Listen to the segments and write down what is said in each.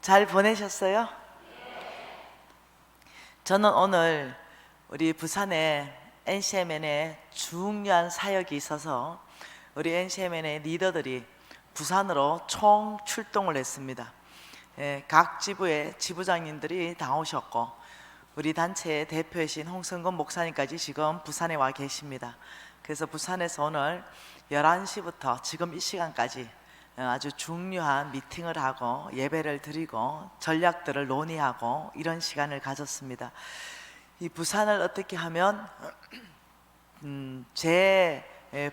잘 보내셨어요? 저는 오늘 우리 부산에 NCMN에 중요한 사역이 있어서 우리 NCMN의 리더들이 부산으로 총 출동을 했습니다. 각 지부의 지부장님들이 다 오셨고 우리 단체의 대표이신 홍성건 목사님까지 지금 부산에 와 계십니다. 그래서 부산에서 오늘 11시부터 지금 이 시간까지 아주 중요한 미팅을 하고 예배를 드리고 전략들을 논의하고 이런 시간을 가졌습니다. 이 부산을 어떻게 하면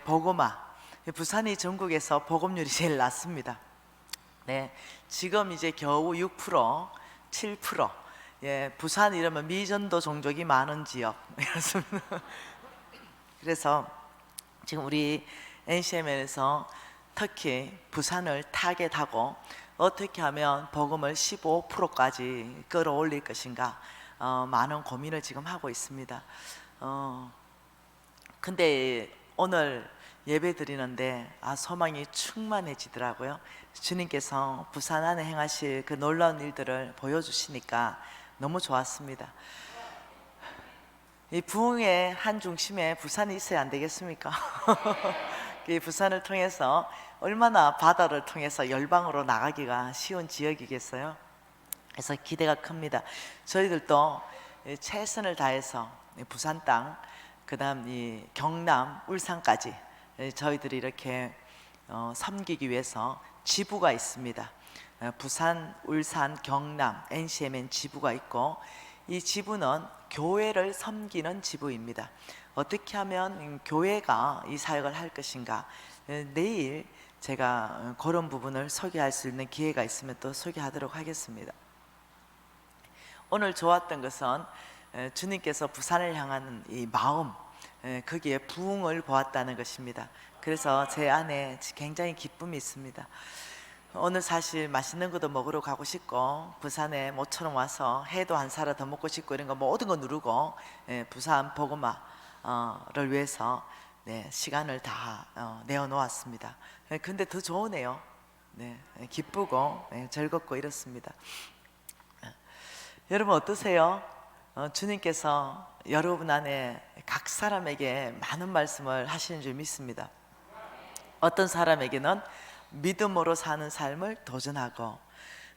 복음화, 부산이 전국에서 복음률이 제일 낮습니다. 네, 지금 이제 겨우 6%, 7%. 부산 이러면 미전도 종족이 많은 지역 이렇습니다. 그래서 지금 우리 NCMN에서 특히 부산을 타겟하고 어떻게 하면 복음을 15%까지 끌어올릴 것인가 많은 고민을 지금 하고 있습니다. 근데 오늘 예배 드리는데 소망이 충만해지더라고요. 주님께서 부산 안에 행하실 그 놀라운 일들을 보여주시니까 너무 좋았습니다. 이 부흥의 한 중심에 부산이 있어야 안 되겠습니까? 이 부산을 통해서 얼마나 바다를 통해서 열방으로 나가기가 쉬운 지역이겠어요? 그래서 기대가 큽니다. 저희들도 최선을 다해서 부산 땅, 그 다음 이 경남, 울산까지 저희들이 이렇게 섬기기 위해서 지부가 있습니다. 부산, 울산, 경남, NCMN 지부가 있고 이 지부는 교회를 섬기는 지부입니다. 어떻게 하면 교회가 이 사역을 할 것인가, 내일 제가 그런 부분을 소개할 수 있는 기회가 있으면 또 소개하도록 하겠습니다. 오늘 좋았던 것은 주님께서 부산을 향하는 이 마음, 거기에 부흥을 보았다는 것입니다. 그래서 제 안에 굉장히 기쁨이 있습니다. 오늘 사실 맛있는 것도 먹으러 가고 싶고 부산에 모처럼 와서 회도 한 사라 더 먹고 싶고 이런 거 모든 거 누르고 부산 복음화를 위해서 시간을 다 내어놓았습니다. 근데 더 좋으네요. 기쁘고 즐겁고 이렇습니다. 여러분 어떠세요? 주님께서 여러분 안에 각 사람에게 많은 말씀을 하시는 줄 믿습니다. 어떤 사람에게는 믿음으로 사는 삶을 도전하고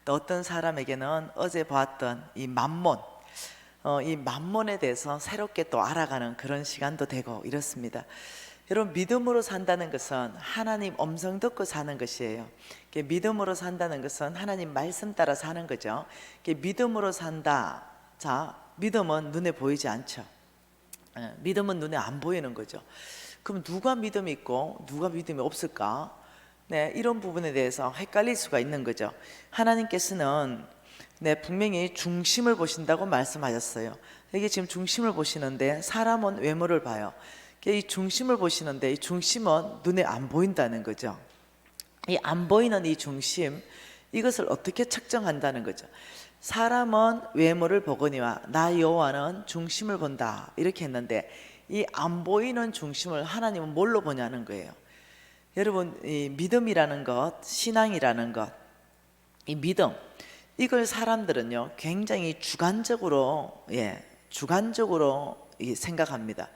또 어떤 사람에게는 어제 보았던 이 만몬, 이 만몬에 대해서 새롭게 또 알아가는 그런 시간도 되고 이렇습니다. 여러분 믿음으로 산다는 것은 하나님 음성 듣고 사는 것이에요. 믿음으로 산다는 것은 하나님 말씀 따라 사는 거죠. 믿음으로 산다. 자, 믿음은 눈에 보이지 않죠. 믿음은 눈에 안 보이는 거죠. 그럼 누가 믿음이 있고 누가 믿음이 없을까? 이런 부분에 대해서 헷갈릴 수가 있는 거죠. 하나님께서는 분명히 중심을 보신다고 말씀하셨어요. 이게 지금 중심을 보시는데 사람은 외모를 봐요. 이 중심을 보시는데 이 중심은 눈에 안 보인다는 거죠. 이 안 보이는 이 중심, 이것을 어떻게 측정한다는 거죠. 사람은 외모를 보거니와 나 여호와는 중심을 본다 이렇게 했는데 이 안 보이는 중심을 하나님은 뭘로 보냐는 거예요. 여러분 이 믿음이라는 것, 신앙이라는 것, 이 믿음, 이걸 사람들은요 굉장히 주관적으로 생각합니다.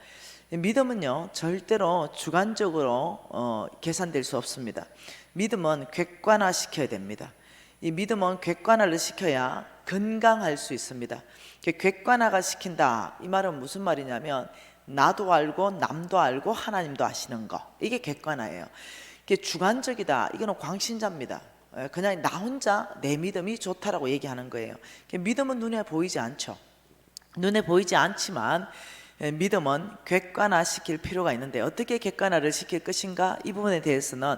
믿음은요 절대로 주관적으로 계산될 수 없습니다. 믿음은 객관화 시켜야 됩니다. 이 믿음은 객관화를 시켜야 건강할 수 있습니다. 객관화가 시킨다, 이 말은 무슨 말이냐면 나도 알고 남도 알고 하나님도 아시는 거, 이게 객관화예요. 이게 주관적이다, 이거는 광신자입니다. 그냥 나 혼자 내 믿음이 좋다라고 얘기하는 거예요. 믿음은 눈에 보이지 않죠. 눈에 보이지 않지만 믿음은 객관화 시킬 필요가 있는데 어떻게 객관화를 시킬 것인가, 이 부분에 대해서는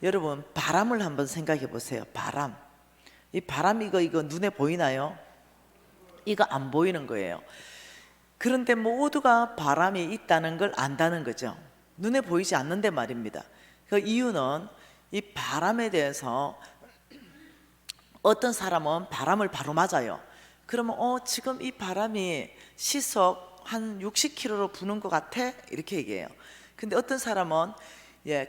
여러분 바람을 한번 생각해 보세요. 바람, 이 바람 이거 눈에 보이나요? 이거 안 보이는 거예요. 그런데 모두가 바람이 있다는 걸 안다는 거죠. 눈에 보이지 않는데 말입니다. 그 이유는 이 바람에 대해서 어떤 사람은 바람을 바로 맞아요. 그러면 지금 이 바람이 시속 한 60km로 부는 것 같아? 이렇게 얘기해요. 근데 어떤 사람은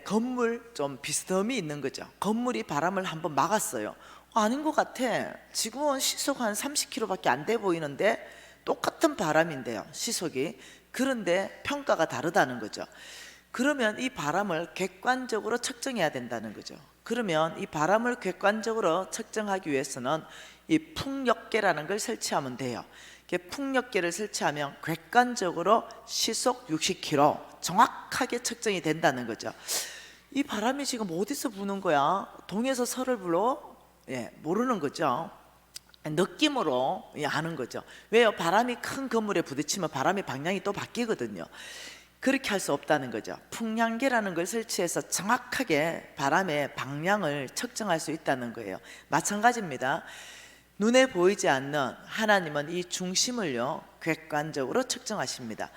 건물 좀 비스듬히 있는 거죠. 건물이 바람을 한번 막았어요. 아닌 것 같아. 지금은 시속 한 30km밖에 안 돼 보이는데 똑같은 바람인데요, 시속이. 그런데 평가가 다르다는 거죠. 그러면 이 바람을 객관적으로 측정해야 된다는 거죠. 그러면 이 바람을 객관적으로 측정하기 위해서는 이 풍력계라는 걸 설치하면 돼요. 풍력계를 설치하면 객관적으로 시속 60km 정확하게 측정이 된다는 거죠. 이 바람이 지금 어디서 부는 거야? 동에서 서를 불어? 모르는 거죠. 느낌으로 아는 거죠. 왜요? 바람이 큰 건물에 부딪히면 바람의 방향이 또 바뀌거든요. 그렇게 할 수 없다는 거죠. 풍량계라는 걸 설치해서 정확하게 바람의 방향을 측정할 수 있다는 거예요. 마찬가지입니다. 눈에 보이지 않는 하나님은 이 중심을요 객관적으로 측정하십니다.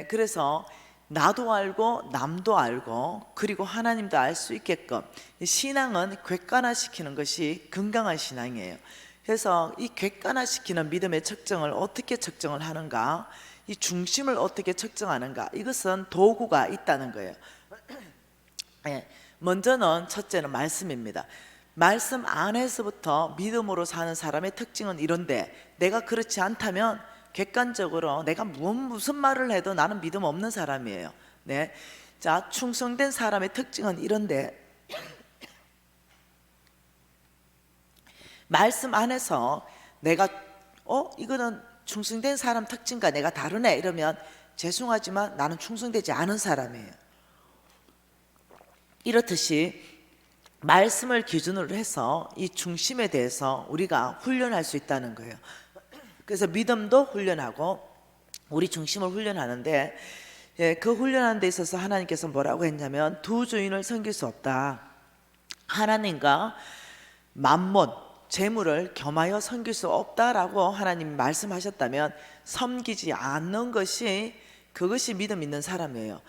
그래서 나도 알고 남도 알고 그리고 하나님도 알 수 있게끔 신앙은 객관화시키는 것이 건강한 신앙이에요. 그래서 이 객관화시키는 믿음의 측정을 어떻게 측정을 하는가, 이 중심을 어떻게 측정하는가, 이것은 도구가 있다는 거예요. 먼저는 첫째는 말씀입니다. 말씀 안에서부터 믿음으로 사는 사람의 특징은 이런데, 내가 그렇지 않다면 객관적으로 내가 무슨 말을 해도 나는 믿음 없는 사람이에요. 자, 충성된 사람의 특징은 이런데, 말씀 안에서 내가 이거는 충성된 사람 특징과 내가 다르네 이러면 죄송하지만 나는 충성되지 않은 사람이에요. 이렇듯이 말씀을 기준으로 해서 이 중심에 대해서 우리가 훈련할 수 있다는 거예요. 그래서 믿음도 훈련하고 우리 중심을 훈련하는데, 그 훈련하는 데 있어서 하나님께서 뭐라고 했냐면 두 주인을 섬길 수 없다. 하나님과 만몬, 재물을 겸하여 섬길 수 없다라고 하나님이 말씀하셨다면 섬기지 않는 것이, 그것이 믿음 있는 사람이에요.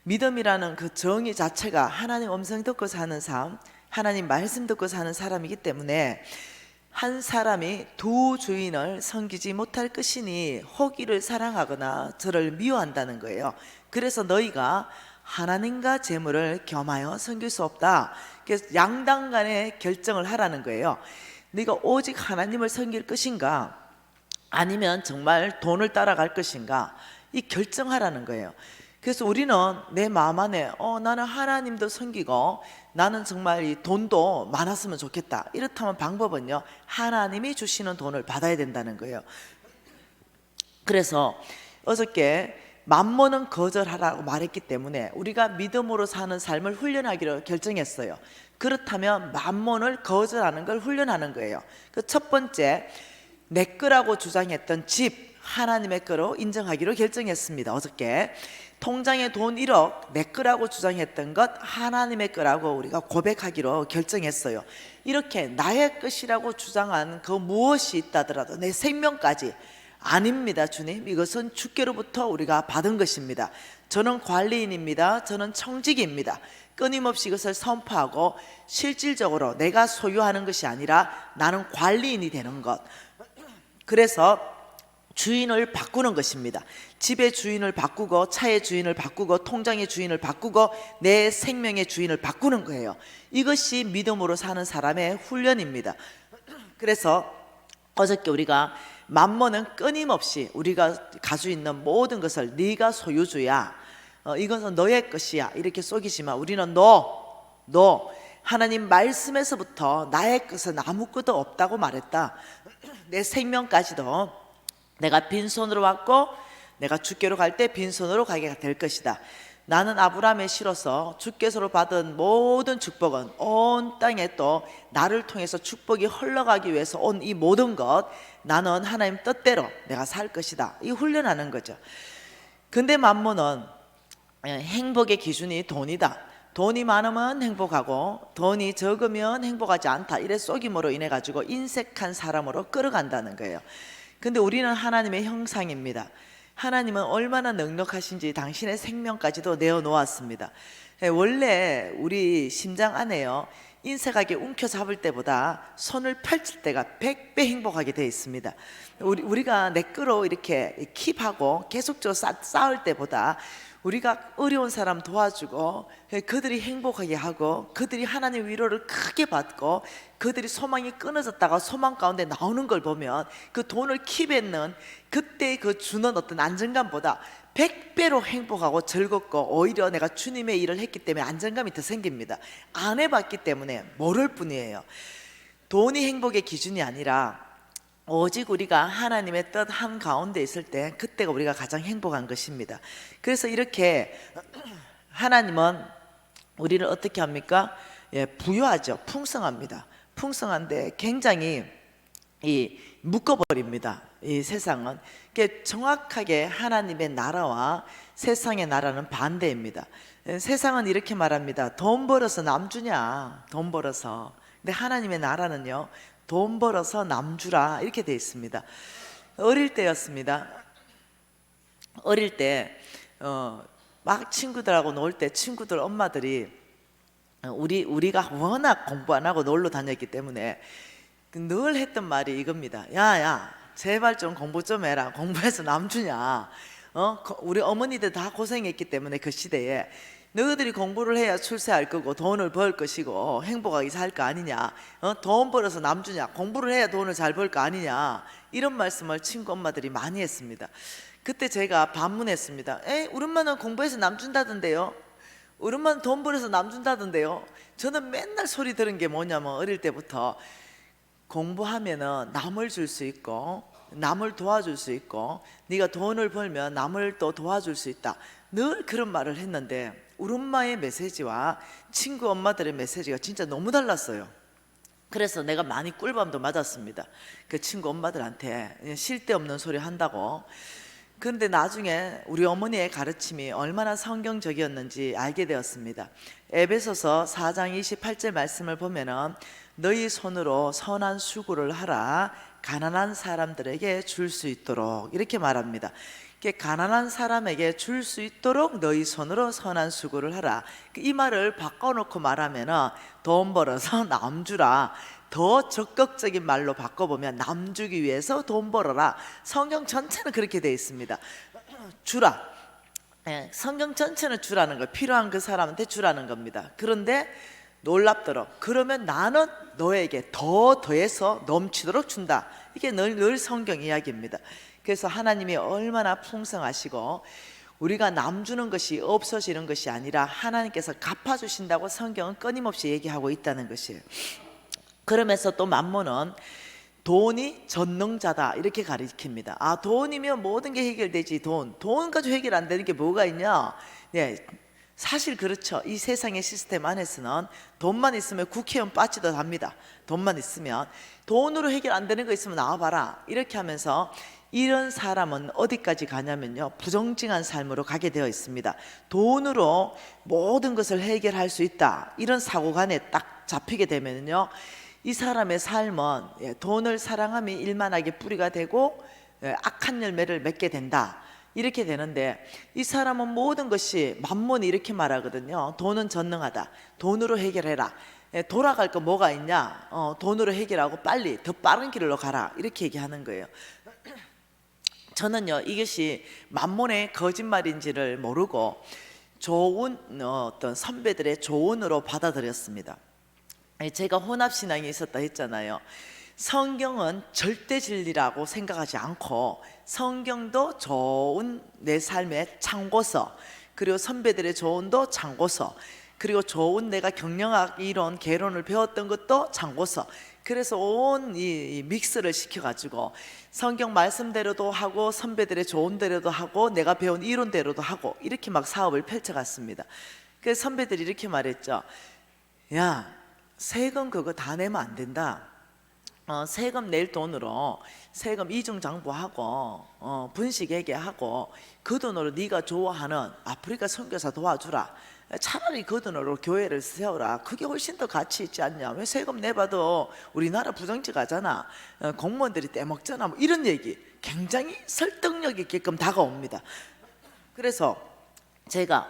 믿음이라는 그 정의 자체가 하나님 음성 듣고 사는 삶, 하나님 말씀 듣고 사는 사람이기 때문에 한 사람이 두 주인을 섬기지 못할 것이니 호기를 사랑하거나 저를 미워한다는 거예요. 그래서 너희가 하나님과 재물을 겸하여 섬길 수 없다. 그래서 양당 간에 결정을 하라는 거예요. 네가 오직 하나님을 섬길 것인가 아니면 정말 돈을 따라갈 것인가, 이 결정하라는 거예요. 그래서 우리는 내 마음 안에 나는 하나님도 섬기고 나는 정말 이 돈도 많았으면 좋겠다, 이렇다면 방법은요 하나님이 주시는 돈을 받아야 된다는 거예요. 그래서 어저께 만몬은 거절하라고 말했기 때문에 우리가 믿음으로 사는 삶을 훈련하기로 결정했어요. 그렇다면 만몬을 거절하는 걸 훈련하는 거예요. 그 첫 번째, 내 거라고 주장했던 집 하나님의 거로 인정하기로 결정했습니다. 어저께 통장에 돈 1억 내 거라고 주장했던 것 하나님의 거라고 우리가 고백하기로 결정했어요. 이렇게 나의 것이라고 주장한 그 무엇이 있다더라도 내 생명까지, 아닙니다 주님, 이것은 주께로부터 우리가 받은 것입니다. 저는 관리인입니다. 저는 청직입니다. 끊임없이 이것을 선포하고 실질적으로 내가 소유하는 것이 아니라 나는 관리인이 되는 것, 그래서 주인을 바꾸는 것입니다. 집의 주인을 바꾸고 차의 주인을 바꾸고 통장의 주인을 바꾸고 내 생명의 주인을 바꾸는 거예요. 이것이 믿음으로 사는 사람의 훈련입니다. 그래서 어저께 우리가 만몬은 끊임없이 우리가 가지고 있는 모든 것을 네가 소유주야, 이것은 너의 것이야 이렇게 속이지만 우리는 너 하나님 말씀에서부터 나의 것은 아무것도 없다고 말했다. 내 생명까지도 내가 빈손으로 왔고 내가 주께로 갈 때 빈손으로 가게 될 것이다. 나는 아브라함의 씨로서 주께서로 받은 모든 축복은 온 땅에 또 나를 통해서 축복이 흘러가기 위해서 온 이 모든 것, 나는 하나님 뜻대로 내가 살 것이다. 이 훈련하는 거죠. 근데 만몬은 행복의 기준이 돈이다. 돈이 많으면 행복하고 돈이 적으면 행복하지 않다. 이래 속임으로 인해 가지고 인색한 사람으로 끌어간다는 거예요. 근데 우리는 하나님의 형상입니다. 하나님은 얼마나 넉넉하신지 당신의 생명까지도 내어놓았습니다. 원래 우리 심장 안에요, 인색하게 움켜잡을 때보다 손을 펼칠 때가 100배 행복하게 되어 있습니다. 우리가 내 거로 이렇게 킵하고 계속적으로 쌓을 때보다 우리가 어려운 사람 도와주고 그들이 행복하게 하고 그들이 하나님 위로를 크게 받고 그들이 소망이 끊어졌다가 소망 가운데 나오는 걸 보면 그 돈을 킵했는 그때 그 주는 어떤 안정감보다 100배로 행복하고 즐겁고 오히려 내가 주님의 일을 했기 때문에 안정감이 더 생깁니다. 안 해봤기 때문에 모를 뿐이에요. 돈이 행복의 기준이 아니라 오직 우리가 하나님의 뜻 한가운데 있을 때 그때가 우리가 가장 행복한 것입니다. 그래서 이렇게 하나님은 우리를 어떻게 합니까? 부유하죠. 풍성합니다. 풍성한데 굉장히 묶어버립니다. 이 세상은 정확하게 하나님의 나라와 세상의 나라는 반대입니다. 세상은 이렇게 말합니다. 돈 벌어서 남 주냐? 돈 벌어서. 근데 하나님의 나라는요, 돈 벌어서 남 주라 이렇게 되어 있습니다. 어릴 때였습니다. 어릴 때 막 친구들하고 놀 때 친구들 엄마들이 우리가 워낙 공부 안 하고 놀러 다녔기 때문에 늘 했던 말이 이겁니다. 야야 제발 좀 공부 좀 해라. 공부해서 남 주냐? 우리 어머니들 다 고생했기 때문에 그 시대에 너희들이 공부를 해야 출세할 거고 돈을 벌 것이고 행복하게 살 거 아니냐? 돈 벌어서 남 주냐? 공부를 해야 돈을 잘 벌 거 아니냐? 이런 말씀을 친구 엄마들이 많이 했습니다. 그때 제가 반문했습니다. 우리 엄마는 공부해서 남 준다던데요? 우리 엄마는 돈 벌어서 남 준다던데요? 저는 맨날 소리 들은 게 뭐냐면 어릴 때부터 공부하면은 남을 줄 수 있고 남을 도와줄 수 있고 네가 돈을 벌면 남을 또 도와줄 수 있다. 늘 그런 말을 했는데 우리 엄마의 메시지와 친구 엄마들의 메시지가 진짜 너무 달랐어요. 그래서 내가 많이 꿀밤도 맞았습니다. 그 친구 엄마들한테 쓸데없는 소리 한다고. 그런데 나중에 우리 어머니의 가르침이 얼마나 성경적이었는지 알게 되었습니다. 에베소서 4장 28절 말씀을 보면은 너희 손으로 선한 수고를 하라 가난한 사람들에게 줄 수 있도록 이렇게 말합니다. 가난한 사람에게 줄 수 있도록 너희 손으로 선한 수고를 하라. 이 말을 바꿔놓고 말하면 돈 벌어서 남 주라. 더 적극적인 말로 바꿔보면 남 주기 위해서 돈 벌어라. 성경 전체는 그렇게 되어 있습니다. 주라. 성경 전체는 주라는 거예요. 필요한 그 사람한테 주라는 겁니다. 그런데 놀랍도록 그러면 나는 너에게 더해서 넘치도록 준다. 이게 늘 성경 이야기입니다. 그래서 하나님이 얼마나 풍성하시고 우리가 남 주는 것이 없어지는 것이 아니라 하나님께서 갚아주신다고 성경은 끊임없이 얘기하고 있다는 것이에요. 그러면서 또 만몬은 돈이 전능자다 이렇게 가리킵니다. 돈이면 모든 게 해결되지. 돈 가지고 해결 안 되는 게 뭐가 있냐? 사실 그렇죠. 이 세상의 시스템 안에서는 돈만 있으면 국회의원 빠지도 합니다. 돈만 있으면. 돈으로 해결 안 되는 거 있으면 나와봐라 이렇게 하면서 이런 사람은 어디까지 가냐면요, 부정직한 삶으로 가게 되어 있습니다. 돈으로 모든 것을 해결할 수 있다 이런 사고관에 딱 잡히게 되면요, 이 사람의 삶은 돈을 사랑함이 일만하게 뿌리가 되고 악한 열매를 맺게 된다 이렇게 되는데, 이 사람은 모든 것이 만몬이 이렇게 말하거든요. 돈은 전능하다. 돈으로 해결해라. 돌아갈 거 뭐가 있냐? 돈으로 해결하고 빨리 더 빠른 길로 가라 이렇게 얘기하는 거예요. 저는요 이것이 만몬의 거짓말인지를 모르고 좋은 어떤 선배들의 조언으로 받아들였습니다. 제가 혼합신앙이 있었다 했잖아요. 성경은 절대 진리라고 생각하지 않고 성경도 좋은 내 삶의 참고서, 그리고 선배들의 조언도 참고서, 그리고 좋은 내가 경영학 이론 개론을 배웠던 것도 참고서, 그래서 온 이 믹스를 시켜가지고 성경 말씀대로도 하고 선배들의 조언대로도 하고 내가 배운 이론대로도 하고 이렇게 막 사업을 펼쳐갔습니다. 그래서 선배들이 이렇게 말했죠. 야, 세금 그거 다 내면 안 된다. 세금 낼 돈으로 세금 이중장부하고 분식회계하고 그 돈으로 네가 좋아하는 아프리카 선교사 도와주라. 차라리 그 돈으로 교회를 세워라. 그게 훨씬 더 가치 있지 않냐? 왜 세금 내봐도 우리나라 부정직하잖아. 공무원들이 떼먹잖아. 뭐 이런 얘기 굉장히 설득력 있게끔 다가옵니다. 그래서 제가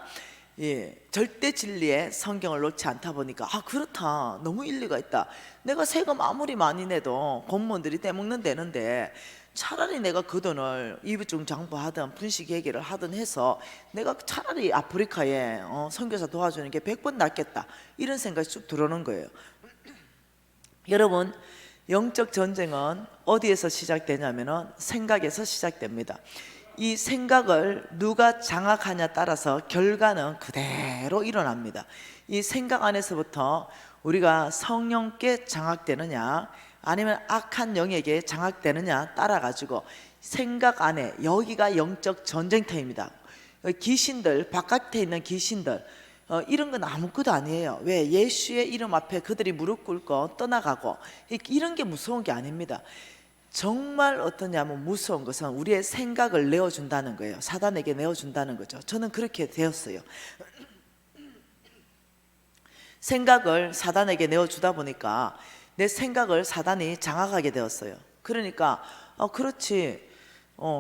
절대 진리의 성경을 놓지 않다 보니까 그렇다, 너무 일리가 있다. 내가 세금 아무리 많이 내도 공무원들이 떼먹는 데는데 차라리 내가 그 돈을 이부중 장부하든 분식회계를 하든 해서 내가 차라리 아프리카에 선교사 도와주는 게 100번 낫겠다, 이런 생각이 쭉 들어오는 거예요. 여러분, 영적 전쟁은 어디에서 시작되냐면은 생각에서 시작됩니다. 이 생각을 누가 장악하냐 따라서 결과는 그대로 일어납니다. 이 생각 안에서부터 우리가 성령께 장악되느냐 아니면 악한 영에게 장악되느냐 따라 가지고 생각 안에, 여기가 영적 전쟁터입니다. 귀신들, 바깥에 있는 귀신들, 이런 건 아무것도 아니에요. 왜? 예수의 이름 앞에 그들이 무릎 꿇고 떠나가고, 이런 게 무서운 게 아닙니다. 정말 어떠냐면 무서운 것은 우리의 생각을 내어준다는 거예요. 사단에게 내어준다는 거죠. 저는 그렇게 되었어요. 생각을 사단에게 내어주다 보니까 내 생각을 사단이 장악하게 되었어요. 그러니까 그렇지,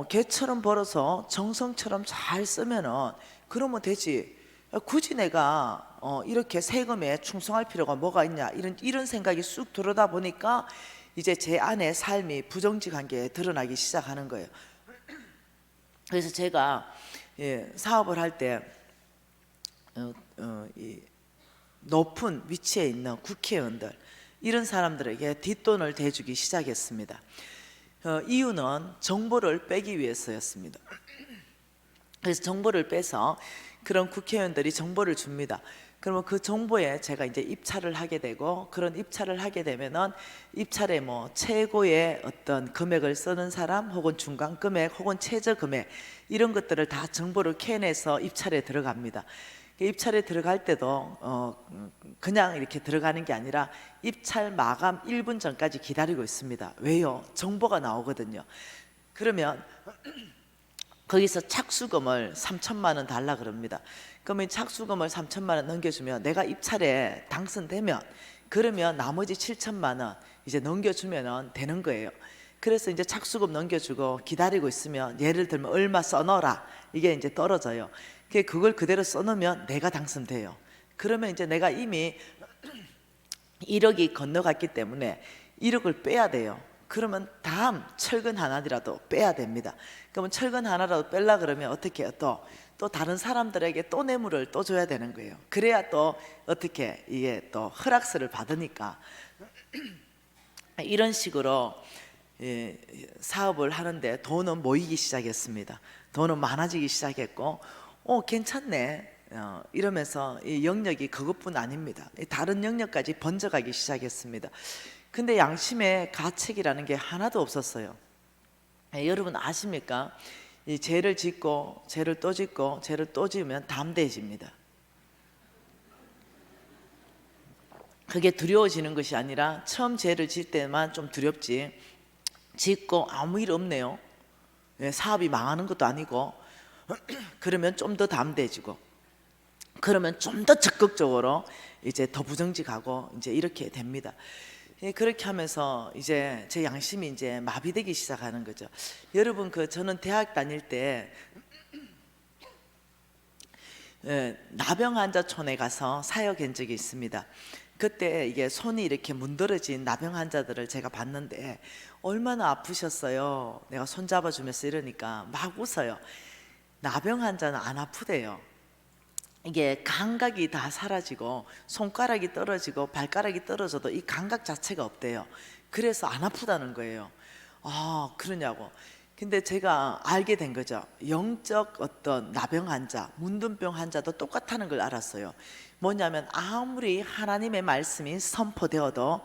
개처럼 벌어서 정성처럼 잘 쓰면은 그러면 되지, 굳이 내가 이렇게 세금에 충성할 필요가 뭐가 있냐, 이런 생각이 쑥 들어오다 보니까 이제 제 안에 삶이 부정직한 게 드러나기 시작하는 거예요. 그래서 제가 사업을 할 때 높은 위치에 있는 국회의원들, 이런 사람들에게 뒷돈을 대주기 시작했습니다. 이유는 정보를 빼기 위해서였습니다. 그래서 정보를 빼서 그런 국회의원들이 정보를 줍니다. 그러면 그 정보에 제가 이제 입찰을 하게 되고, 그런 입찰을 하게 되면은 입찰에 뭐 최고의 어떤 금액을 쓰는 사람, 혹은 중간 금액, 혹은 최저 금액, 이런 것들을 다 정보를 캐내서 입찰에 들어갑니다. 입찰에 들어갈 때도 그냥 이렇게 들어가는 게 아니라 입찰 마감 1분 전까지 기다리고 있습니다. 왜요? 정보가 나오거든요. 그러면 거기서 착수금을 3천만 원 달라 그럽니다. 그러면 착수금을 3천만 원 넘겨주면, 내가 입찰에 당선되면 그러면 나머지 7천만 원 이제 넘겨주면 되는 거예요. 그래서 이제 착수금 넘겨주고 기다리고 있으면, 예를 들면 얼마 써넣어라, 이게 이제 떨어져요. 그걸 그대로 써놓으면 내가 당선돼요. 그러면 이제 내가 이미 1억이 건너갔기 때문에 1억을 빼야 돼요. 그러면 다음 철근 하나라도 빼야 됩니다. 그러면 철근 하나라도 빼려 그러면 어떻게 해요? 또 다른 사람들에게 또 뇌물을 또 줘야 되는 거예요. 그래야 또 어떻게 이게 또 허락서를 받으니까. 이런 식으로 사업을 하는데 돈은 모이기 시작했습니다. 돈은 많아지기 시작했고, 괜찮네, 이러면서 이 영역이 그것뿐 아닙니다. 다른 영역까지 번져가기 시작했습니다. 근데 양심의 가책이라는 게 하나도 없었어요. 여러분 아십니까? 이 죄를 짓고 죄를 또 짓고 죄를 또 지으면 담대해집니다. 그게 두려워지는 것이 아니라 처음 죄를 짓을 때만 좀 두렵지, 짓고 아무 일 없네요, 사업이 망하는 것도 아니고, 그러면 좀 더 담대해지고, 그러면 좀 더 적극적으로 이제 더 부정직하고 이제 이렇게 됩니다. 그렇게 하면서 이제 제 양심이 이제 마비되기 시작하는 거죠. 여러분, 저는 대학 다닐 때 나병 환자촌에 가서 사역한 적이 있습니다. 그때 이게 손이 이렇게 문드러진 나병 환자들을 제가 봤는데 얼마나 아프셨어요. 내가 손 잡아주면서 이러니까 막 웃어요. 나병 환자는 안 아프대요. 이게 감각이 다 사라지고 손가락이 떨어지고 발가락이 떨어져도 이 감각 자체가 없대요. 그래서 안 아프다는 거예요. 아, 그러냐고. 근데 제가 알게 된 거죠. 영적 어떤 나병 환자, 문둥병 환자도 똑같다는 걸 알았어요. 뭐냐면 아무리 하나님의 말씀이 선포되어도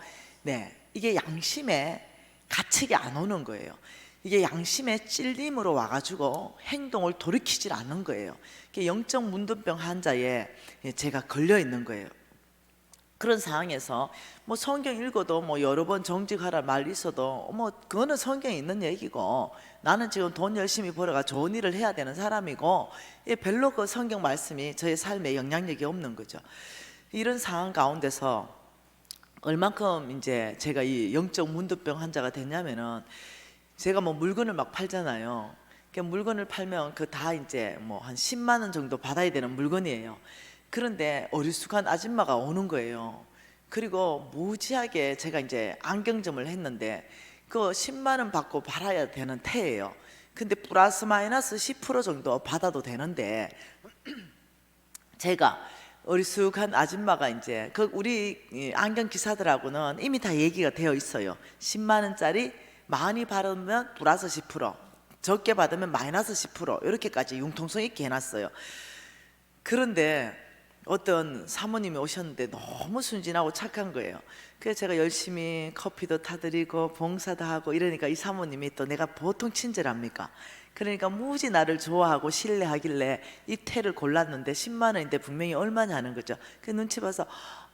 이게 양심에 가책이 안 오는 거예요. 이게 양심의 찔림으로 와가지고 행동을 돌이키질 않는 거예요. 영적 문둥병 환자에 제가 걸려 있는 거예요. 그런 상황에서 뭐 성경 읽어도 뭐 여러 번 정직하라 말 있어도 뭐 그거는 성경에 있는 얘기고, 나는 지금 돈 열심히 벌어가 좋은 일을 해야 되는 사람이고, 별로 그 성경 말씀이 저의 삶에 영향력이 없는 거죠. 이런 상황 가운데서 얼만큼 이제 제가 이 영적 문둥병 환자가 됐냐면은, 제가 뭐 물건을 막 팔잖아요. 물건을 팔면 그 다 이제 뭐 한 10만 원 정도 받아야 되는 물건이에요. 그런데 어리숙한 아줌마가 오는 거예요. 그리고 무지하게 제가 이제 안경점을 했는데 그 10만 원 받고 팔아야 되는 태예요. 근데 플러스 마이너스 10% 정도 받아도 되는데 제가 어리숙한 아줌마가 이제 그 우리 안경 기사들하고는 이미 다 얘기가 되어 있어요. 10만 원짜리 많이 받으면 플러스 10%, 적게 받으면 마이너스 10% 이렇게까지 융통성 있게 해놨어요. 그런데 어떤 사모님이 오셨는데 너무 순진하고 착한 거예요. 그래서 제가 열심히 커피도 타드리고 봉사도 하고 이러니까 이 사모님이 또 내가 보통 친절합니까? 그러니까 무지 나를 좋아하고 신뢰하길래 이 태를 골랐는데 10만 원인데 분명히 얼마냐 하는 거죠. 그 눈치 봐서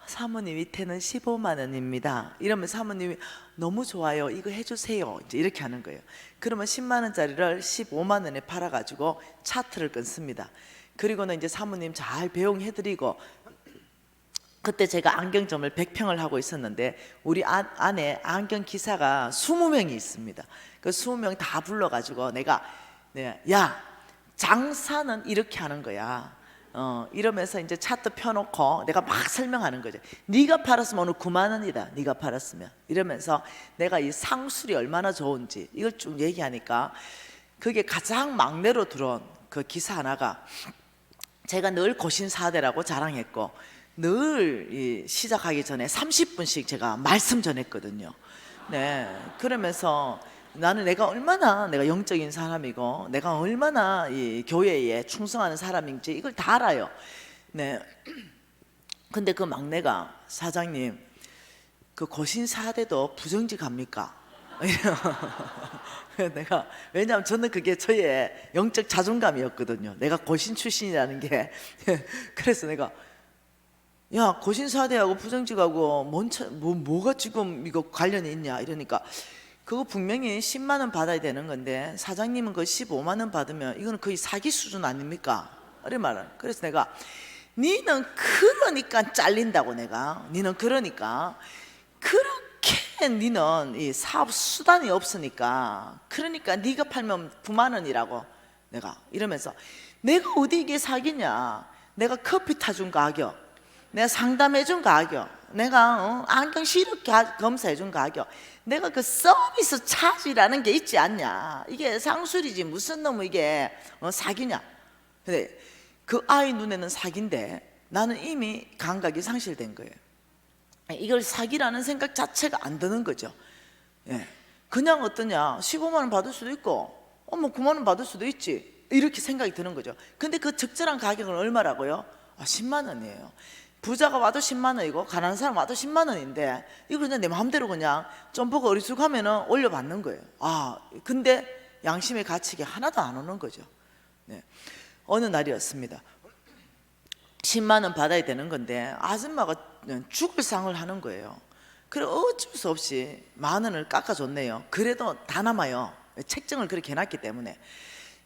사모님 이 태는 15만 원입니다 이러면 사모님이 너무 좋아요 이거 해주세요 이제 이렇게 하는 거예요. 그러면 10만 원짜리를 15만 원에 팔아가지고 차트를 끊습니다. 그리고는 이제 사모님 잘 배웅해드리고 그때 제가 안경점을 100평을 하고 있었는데 우리 안에 안경 기사가 20명이 있습니다. 그 20명 다 불러가지고 내가 야 장사는 이렇게 하는 거야. 이러면서 이제 차트 펴놓고 내가 막 설명하는 거죠. 네가 팔았으면 오늘 9만 원이다. 네가 팔았으면 이러면서 내가 이 상술이 얼마나 좋은지 이걸 쭉 얘기하니까 그게 가장 막내로 들어온 그 기사 하나가 제가 늘 고신사대라고 자랑했고 늘 시작하기 전에 30분씩 제가 말씀 전했거든요. 네, 그러면서 나는 내가 얼마나 내가 영적인 사람이고 내가 얼마나 이 교회에 충성하는 사람인지 이걸 다 알아요. 네. 근데 그 막내가 사장님 그 고신사대도 부정직합니까? 내가 왜냐하면 저는 그게 저의 영적 자존감이었거든요. 내가 고신 출신이라는 게 그래서 내가 야 고신사대하고 부정직하고 뭐가 지금 이거 관련이 있냐 이러니까 그거 분명히 10만 원 받아야 되는 건데 사장님은 그 15만 원 받으면 이거는 거의 사기 수준 아닙니까? 이래 말은. 그래서 내가 니는 그러니까 잘린다고 내가 니는 그러니까 그렇게 니는 이 사업 수단이 없으니까 그러니까 네가 팔면 9만 원이라고 내가 이러면서 내가 어디 이게 사기냐? 내가 커피 타준 가격, 내가 상담해준 가격, 내가 안경 시력 검사해준 가격, 내가 그 서비스 차지라는 게 있지 않냐? 이게 상술이지 무슨 놈의 이게 사기냐? 근데 그 아이 눈에는 사기인데 나는 이미 감각이 상실된 거예요. 이걸 사기라는 생각 자체가 안 드는 거죠. 예. 그냥 어떠냐 15만 원 받을 수도 있고 뭐 9만 원 받을 수도 있지 이렇게 생각이 드는 거죠. 근데 그 적절한 가격은 얼마라고요? 10만 원이에요. 부자가 와도 10만 원이고 가난한 사람 와도 10만 원인데 이거 그냥 내 마음대로 그냥 좀 보고 어리숙하면 올려받는 거예요. 근데 양심의 가책이 하나도 안 오는 거죠. 네. 어느 날이었습니다. 10만 원 받아야 되는 건데 아줌마가 죽을 상을 하는 거예요. 그래 어쩔 수 없이 만 원을 깎아줬네요. 그래도 다 남아요. 책정을 그렇게 해놨기 때문에.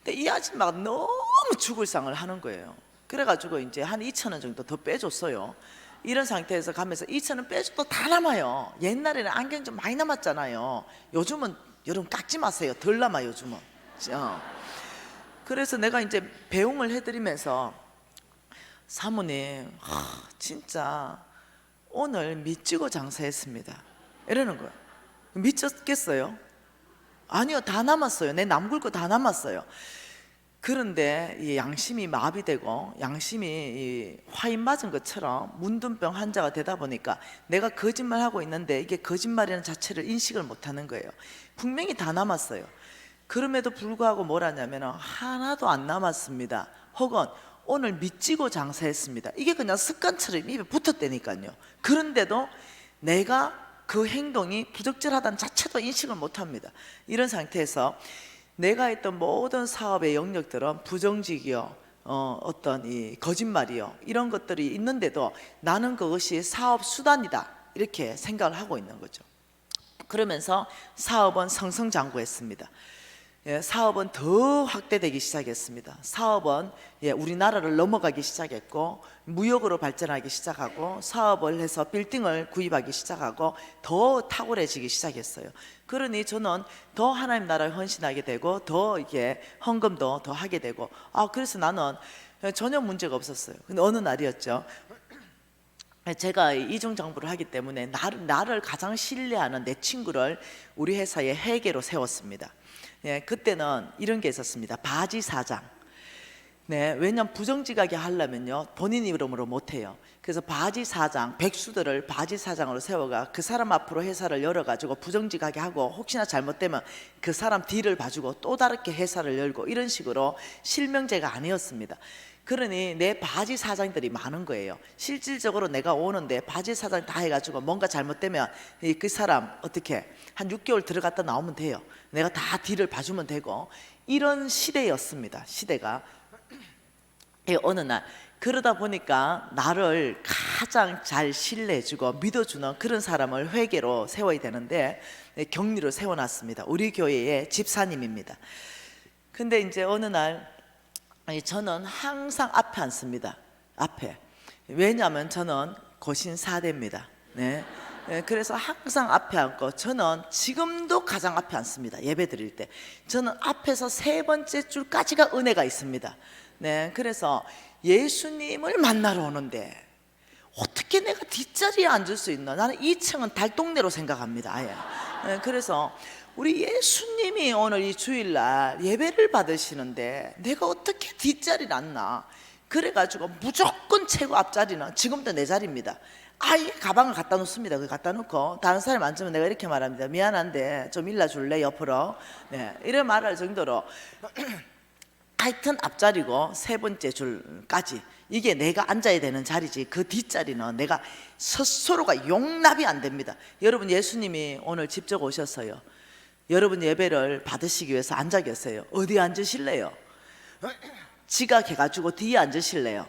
근데 이 아줌마가 너무 죽을 상을 하는 거예요. 그래가지고 이제 한 2천 원 정도 더 빼줬어요. 이런 상태에서 가면서 2천 원 빼줘도 다 남아요. 옛날에는 안경 좀 많이 남았잖아요. 요즘은 여러분 깎지 마세요. 덜 남아 요즘은. 그래서 내가 이제 배웅을 해드리면서 사모님 진짜 오늘 미치고 장사했습니다 이러는 거예요. 미쳤겠어요? 아니요 다 남았어요. 내 남굴 거 다 남았어요. 그런데 이 양심이 마비되고 양심이 이 화인 맞은 것처럼 문둥병 환자가 되다 보니까 내가 거짓말하고 있는데 이게 거짓말이라는 자체를 인식을 못하는 거예요. 분명히 다 남았어요. 그럼에도 불구하고 뭘 하냐면 하나도 안 남았습니다 혹은 오늘 미치고 장사했습니다 이게 그냥 습관처럼 입에 붙었다니까요. 그런데도 내가 그 행동이 부적절하다는 자체도 인식을 못합니다. 이런 상태에서 내가 했던 모든 사업의 영역들은 부정직이요 어떤 이 거짓말이요 이런 것들이 있는데도 나는 그것이 사업 수단이다 이렇게 생각을 하고 있는 거죠. 그러면서 사업은 성성장구했습니다. 사업은 더 확대되기 시작했습니다. 사업은 우리나라를 넘어가기 시작했고 무역으로 발전하기 시작하고 사업을 해서 빌딩을 구입하기 시작하고 더 탁월해지기 시작했어요. 그러니 저는 더 하나님 나라에 헌신하게 되고 더 이게 헌금도 더 하게 되고 그래서 나는 전혀 문제가 없었어요. 근데 어느 날이었죠. 제가 이중장부를 하기 때문에 나를 가장 신뢰하는 내 친구를 우리 회사의 회계로 세웠습니다. 예, 그때는 이런 게 있었습니다. 바지 사장. 네, 왜냐면 부정직하게 하려면요 본인 이름으로 못해요. 그래서 바지 사장, 백수들을 바지 사장으로 세워가 그 사람 앞으로 회사를 열어가지고 부정직하게 하고, 혹시나 잘못되면 그 사람 뒤를 봐주고 또 다르게 회사를 열고, 이런 식으로 실명제가 아니었습니다. 그러니 내 바지 사장들이 많은 거예요. 실질적으로 내가 오는데 바지 사장 다 해가지고 뭔가 잘못되면 그 사람 어떻게 한 6개월 들어갔다 나오면 돼요. 내가 다 뒤를 봐주면 되고, 이런 시대였습니다. 시대가. 어느 날 그러다 보니까 나를 가장 잘 신뢰해주고 믿어주는 그런 사람을 회계로 세워야 되는데 격리로 세워놨습니다. 우리 교회의 집사님입니다. 근데 이제 어느 날 저는 항상 앞에 앉습니다. 앞에. 왜냐하면 저는 고신 4대입니다. 네. 그래서 항상 앞에 앉고, 저는 지금도 가장 앞에 앉습니다. 예배 드릴 때 저는 앞에서 3번째 줄까지가 은혜가 있습니다. 네, 그래서 예수님을 만나러 오는데 어떻게 내가 뒷자리에 앉을 수 있나? 나는 2층은 달동네로 생각합니다. 아예. 네, 그래서 우리 예수님이 오늘 이 주일날 예배를 받으시는데 내가 어떻게 뒷자리를 앉나? 그래가지고 무조건 최고 앞자리는 지금도 내 자리입니다. 아예 가방을 갖다 놓습니다. 그 갖다 놓고 다른 사람 앉으면 내가 이렇게 말합니다. 미안한데 좀 일러줄래 옆으로? 네, 이런 말할 정도로 하여튼 앞자리고 3번째 줄까지 이게 내가 앉아야 되는 자리지, 그 뒷자리는 내가 스스로가 용납이 안 됩니다. 여러분, 예수님이 오늘 직접 오셨어요. 여러분 예배를 받으시기 위해서 앉아 계세요. 어디 앉으실래요? 지각해가지고 뒤에 앉으실래요?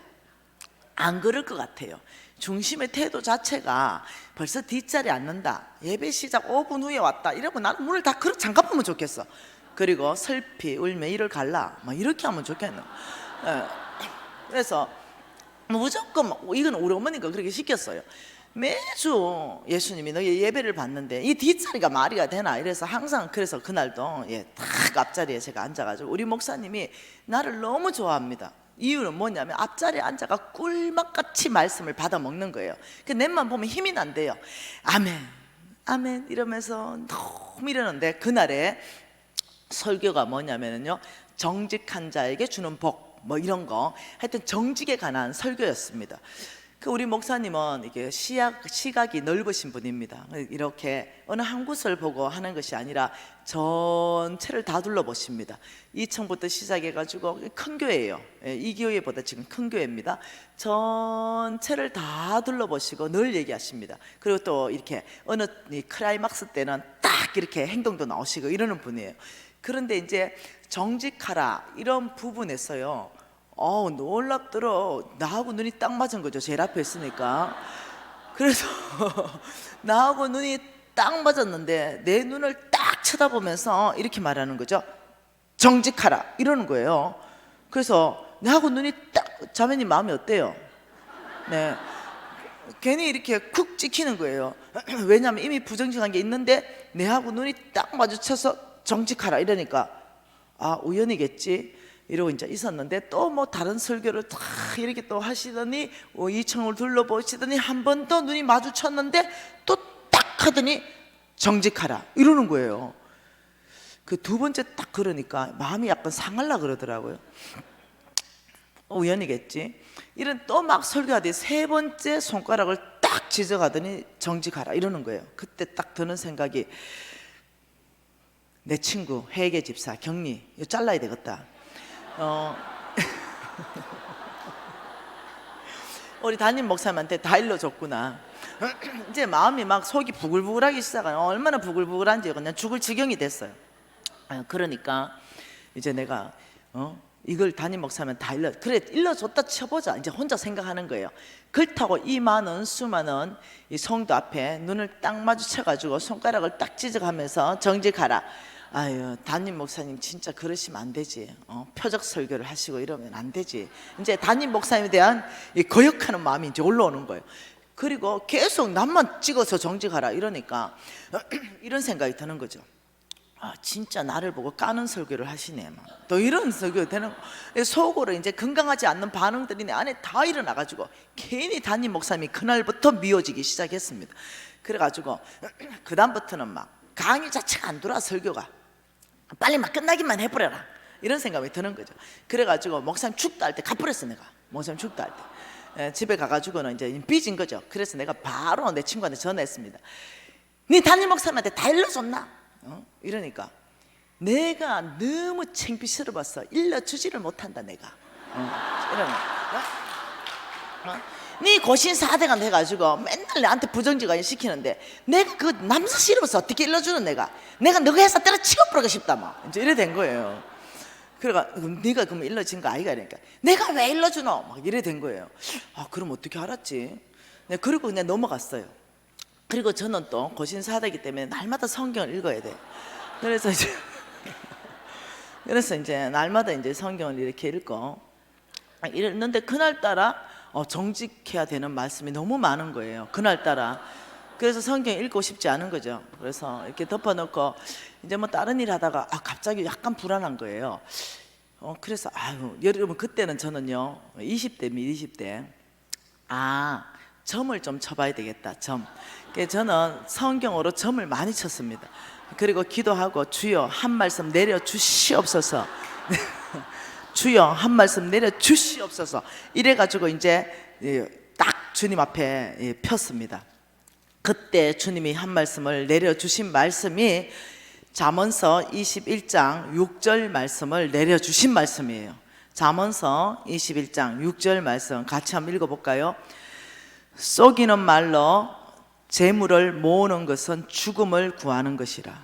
안 그럴 것 같아요. 중심의 태도 자체가 벌써 뒷자리에 앉는다, 예배 시작 5분 후에 왔다, 이러면 나는 문을 다 잠가보면 좋겠어. 그리고 슬피 울며 이를 갈라, 막 이렇게 하면 좋겠네. 그래서 무조건 이건 우리 어머니가 그렇게 시켰어요. 매주 예수님이 너희 예배를 받는데 이 뒷자리가 말이가 되나, 이래서 항상, 그래서 그날도 딱 앞자리에 제가 앉아가지고, 우리 목사님이 나를 너무 좋아합니다. 이유는 뭐냐면 앞자리에 앉아가 꿀맛같이 말씀을 받아 먹는 거예요. 그 넷만 보면 힘이 난대요. 아멘 아멘 이러면서 너무 이러는데, 그날에 설교가 뭐냐면요, 정직한 자에게 주는 복, 뭐 이런 거, 하여튼 정직에 관한 설교였습니다. 그 우리 목사님은 이게 시각이 넓으신 분입니다. 이렇게 어느 한 곳을 보고 하는 것이 아니라 전체를 다 둘러보십니다. 2층부터 시작해가지고 큰 교회예요. 이 교회보다 지금 큰 교회입니다. 전체를 다 둘러보시고 늘 얘기하십니다. 그리고 또 이렇게 어느 클라이막스 때는 딱 이렇게 행동도 나오시고 이러는 분이에요. 그런데 이제 정직하라 이런 부분에서요, 놀랍더러 나하고 눈이 딱 맞은 거죠. 제일 앞에 있으니까. 그래서 나하고 눈이 딱 맞았는데 내 눈을 딱 쳐다보면서 이렇게 말하는 거죠. 정직하라 이러는 거예요. 그래서 나하고 눈이 딱, 자매님 마음이 어때요? 네, 괜히 이렇게 쿡 찍히는 거예요. 왜냐하면 이미 부정직한 게 있는데 내하고 눈이 딱 마주쳐서 정직하라 이러니까 우연이겠지 이러고 이제 있었는데, 또 뭐 다른 설교를 다 이렇게 또 하시더니 2층을 둘러보시더니 한 번 더 눈이 마주쳤는데 또 딱 하더니 정직하라 이러는 거예요. 그 2번째 딱 그러니까 마음이 약간 상하려 그러더라고요. 우연이겠지. 이런 또 막 설교하더니 3번째 손가락을 딱 지적하더니 정직하라 이러는 거예요. 그때 딱 드는 생각이, 내 친구 회계 집사 격리 이거 잘라야 되겠다. 우리 담임 목사님한테 다 일러줬구나. 이제 마음이 막 속이 부글부글하기 시작해요. 얼마나 부글부글한지 그냥 죽을 지경이 됐어요. 그러니까 이제 내가 이걸 담임 목사님한테 다 일러줬다 쳐보자, 이제 혼자 생각하는 거예요. 그렇다고 이 많은 수많은 이 성도 앞에 눈을 딱 마주쳐가지고 손가락을 딱 지적하면서 정직하라, 아유 담임 목사님 진짜 그러시면 안 되지. 표적 설교를 하시고 이러면 안 되지. 이제 담임 목사님에 대한 이 거역하는 마음이 이제 올라오는 거예요. 그리고 계속 남만 찍어서 정직하라 이러니까 이런 생각이 드는 거죠. 진짜 나를 보고 까는 설교를 하시네. 또 이런 설교 되는 속으로 이제 건강하지 않는 반응들이 내 안에 다 일어나가지고 괜히 담임 목사님이 그날부터 미워지기 시작했습니다. 그래가지고 그 다음부터는 막 강의 자체가 안 돌아. 설교가 빨리 막 끝나기만 해버려라 이런 생각이 드는 거죠. 그래가지고 목사님 축도할 때 가버렸어. 내가 목사님 축도할 때 집에 가가지고는 이제 삐진 거죠. 그래서 내가 바로 내 친구한테 전화했습니다. 네 담임 목사님한테 다 일러줬나? 이러니까 내가 너무 창피스러워서 일러주지를 못한다. 내가 이러면 네 고신사대가 돼가지고 맨날 나한테 부정지가 시키는데 내가 그 남사 싫어서 어떻게 일러주는. 내가 너가 해서 때려치워버리고 싶다 막 이제 이래 된 거예요. 그래가 네가 그럼 일러진 거 아이가? 그러니까 내가 왜 일러주노? 막 이래 된 거예요. 그럼 어떻게 알았지? 네, 그리고 그냥 넘어갔어요. 그리고 저는 또 고신사대이기 때문에 날마다 성경을 읽어야 돼. 그래서 이제 날마다 이제 성경을 이렇게 읽고 이랬는데 그날따라 정직해야 되는 말씀이 너무 많은 거예요. 그날따라. 그래서 성경 읽고 싶지 않은 거죠. 그래서 이렇게 덮어놓고 이제 뭐 다른 일 하다가 갑자기 약간 불안한 거예요. 그래서 여러분 그때는 저는요 20대 점을 좀 쳐봐야 되겠다. 점. 저는 성경으로 점을 많이 쳤습니다. 그리고 기도하고 주여 한 말씀 내려 주시옵소서. 주여 한 말씀 내려 주시옵소서. 이래가지고 이제 딱 주님 앞에 폈습니다. 그때 주님이 한 말씀을 내려주신 말씀이 잠언서 21장 6절 말씀을 내려주신 말씀이에요. 잠언서 21장 6절 말씀 같이 한번 읽어볼까요? 속이는 말로 재물을 모으는 것은 죽음을 구하는 것이라.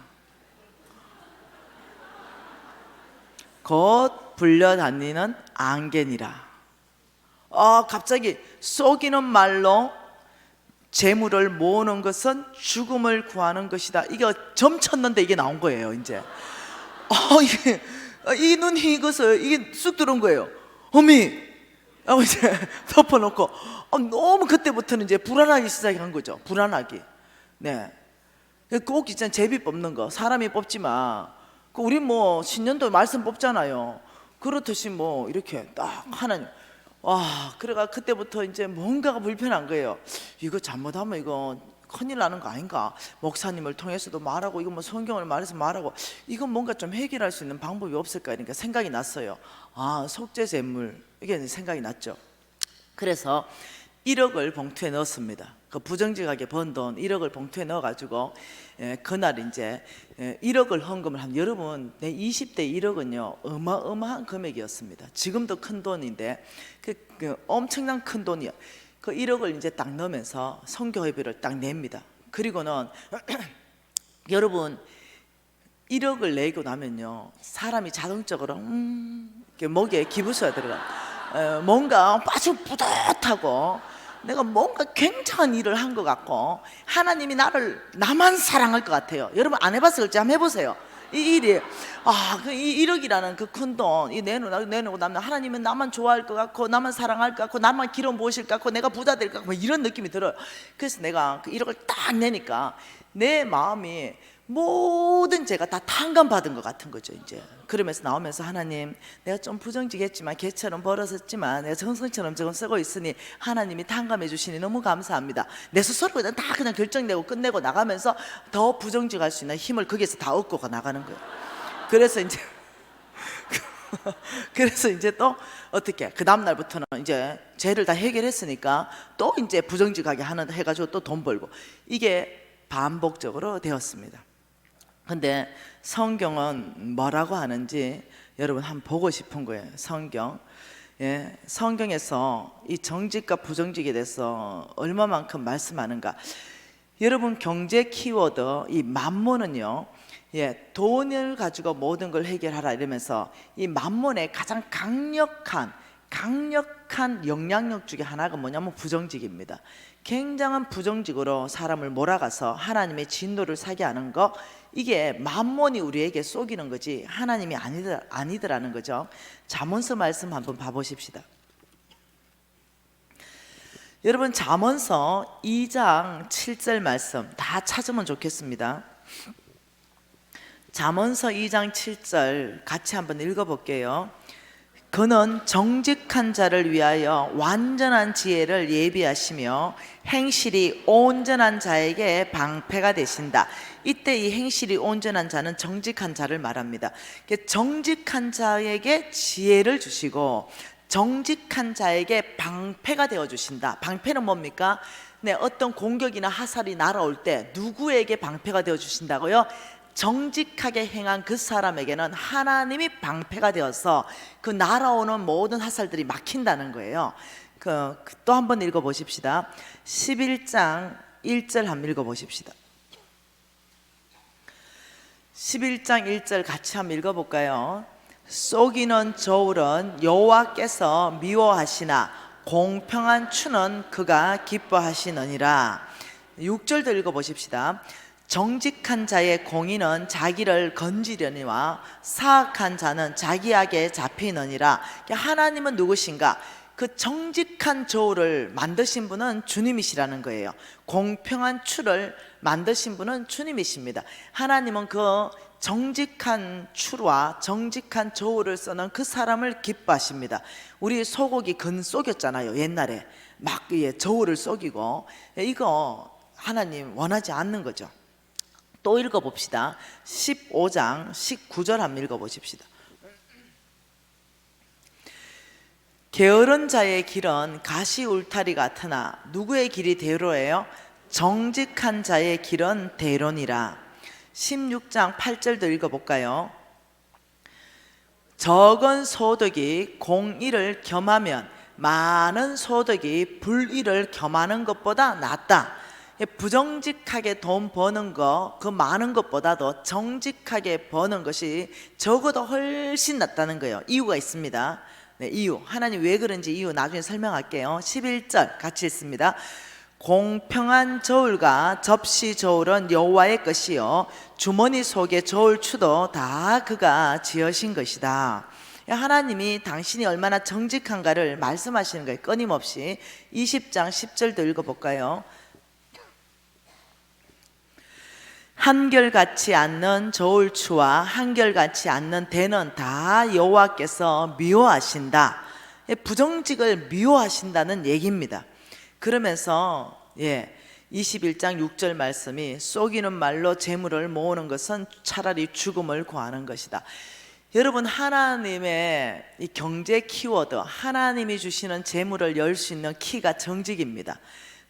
곧 불려다니는 안개니라. 갑자기 속이는 말로 재물을 모으는 것은 죽음을 구하는 것이다. 이게 점 쳤는데 이게 나온 거예요. 이제 이 눈이 이것을 이게 쑥 들어온 거예요. 어미 이제 덮어놓고 너무 그때부터는 이제 불안하기 시작한 거죠. 불안하기. 네. 꼭 있잖아요. 제비 뽑는 거 사람이 뽑지만 우리 뭐 신년도 말씀 뽑잖아요. 그렇듯이 뭐 이렇게 딱 하나님. 그래가 그때부터 이제 뭔가가 불편한 거예요. 이거 잘못하면 이거 큰일 나는 거 아닌가? 목사님을 통해서도 말하고 이거 뭐 성경을 말해서 말하고 이건 뭔가 좀 해결할 수 있는 방법이 없을까? 그러니까 생각이 났어요. 속죄제물 이게 생각이 났죠. 그래서 1억을 봉투에 넣었습니다. 그 부정직하게 번 돈 1억을 봉투에 넣어가지고 그날 이제 1억을 헌금을 한. 여러분 내 20대 1억은요 어마어마한 금액이었습니다. 지금도 큰 돈인데 그 엄청난 큰 돈이요. 그 1억을 이제 딱 넣으면서 선교회비를 딱 냅니다. 그리고는 여러분 1억을 내고 나면요 사람이 자동적으로 이렇게 목에 기부서가 들어가. 뭔가 아주 뿌듯하고 내가 뭔가 굉장한 일을 한 것 같고 하나님이 나만 사랑할 것 같아요. 여러분 안 해봤어요? 한번 해보세요. 이 일이 이 1억이라는 그 큰 돈 이 내놓고 나면 하나님은 나만 좋아할 것 같고 나만 사랑할 것 같고 나만 기름 부으실 것 같고 내가 부자 될 것 같고 이런 느낌이 들어요. 그래서 내가 그 1억을 딱 내니까 내 마음이 모든 죄가 다 탕감받은 것 같은 거죠. 이제 그러면서 나오면서 하나님 내가 좀 부정직했지만 개처럼 벌어졌지만 내가 정성처럼 저건 쓰고 있으니 하나님이 탕감해 주시니 너무 감사합니다. 내 스스로 그냥 다 그냥 결정내고 끝내고 나가면서 더 부정직할 수 있는 힘을 거기에서 다 얻고 나가는 거예요. 그래서 이제 또 어떻게 그 다음 날부터는 이제 죄를 다 해결했으니까 또 이제 부정직하게 해가지고 또 돈 벌고 이게 반복적으로 되었습니다. 근데 성경은 뭐라고 하는지 여러분 한번 보고 싶은 거예요. 성경에서 이 정직과 부정직에 대해서 얼마만큼 말씀하는가. 여러분 경제 키워드 이 만몬은요 돈을 가지고 모든 걸 해결하라 이러면서 이 만몬의 가장 강력한 영향력 중에 하나가 뭐냐면 부정직입니다. 굉장한 부정직으로 사람을 몰아가서 하나님의 진노를 사게 하는 거, 이게 만몬이 우리에게 쏘기는 거지 하나님이 아니더라는 거죠. 잠언서 말씀 한번 봐보십시다. 여러분 잠언서 2장 7절 말씀 다 찾으면 좋겠습니다. 잠언서 2장 7절 같이 한번 읽어볼게요. 그는 정직한 자를 위하여 완전한 지혜를 예비하시며 행실이 온전한 자에게 방패가 되신다. 이때 이 행실이 온전한 자는 정직한 자를 말합니다. 정직한 자에게 지혜를 주시고 정직한 자에게 방패가 되어 주신다. 방패는 뭡니까? 네, 어떤 공격이나 화살이 날아올 때 누구에게 방패가 되어 주신다고요? 정직하게 행한 그 사람에게는 하나님이 방패가 되어서 그 날아오는 모든 화살들이 막힌다는 거예요. 또 한번 읽어보십시다. 11장 1절 한번 읽어보십시다. 11장 1절 같이 한번 읽어볼까요? 쏘기는 저울은 여호와께서 미워하시나 공평한 추는 그가 기뻐하시느니라. 6절도 읽어보십시다. 정직한 자의 공의는 자기를 건지려니와 사악한 자는 자기에게 잡히느니라. 하나님은 누구신가? 그 정직한 저울을 만드신 분은 주님이시라는 거예요. 공평한 추를 만드신 분은 주님이십니다. 하나님은 그 정직한 추와 정직한 저울을 쓰는 그 사람을 기뻐하십니다. 우리 소고기 근 쏘겼잖아요. 옛날에 막 저울을 쏘기고, 이거 하나님 원하지 않는 거죠. 또 읽어봅시다. 15장 19절 한번 읽어보십시다. 게으른 자의 길은 가시 울타리 같으나 누구의 길이 대로예요? 정직한 자의 길은 대로니라. 16장 8절도 읽어볼까요? 적은 소득이 공의를 겸하면 많은 소득이 불의를 겸하는 것보다 낫다. 부정직하게 돈 버는 거, 그 많은 것보다도 정직하게 버는 것이 적어도 훨씬 낫다는 거예요. 이유가 있습니다. 네, 이유. 하나님 왜 그런지 이유 나중에 설명할게요. 11절 같이 읽습니다. 공평한 저울과 접시 저울은 여호와의 것이요 주머니 속의 저울추도 다 그가 지으신 것이다. 하나님이 당신이 얼마나 정직한가를 말씀하시는 거예요. 끊임없이. 20장 10절도 읽어볼까요? 한결같이 않는 저울추와 한결같이 않는 대는 다 여호와께서 미워하신다. 부정직을 미워하신다는 얘기입니다. 그러면서 21장 6절 말씀이 쏘기는 말로 재물을 모으는 것은 차라리 죽음을 구하는 것이다. 여러분, 하나님의 이 경제 키워드, 하나님이 주시는 재물을 열 수 있는 키가 정직입니다.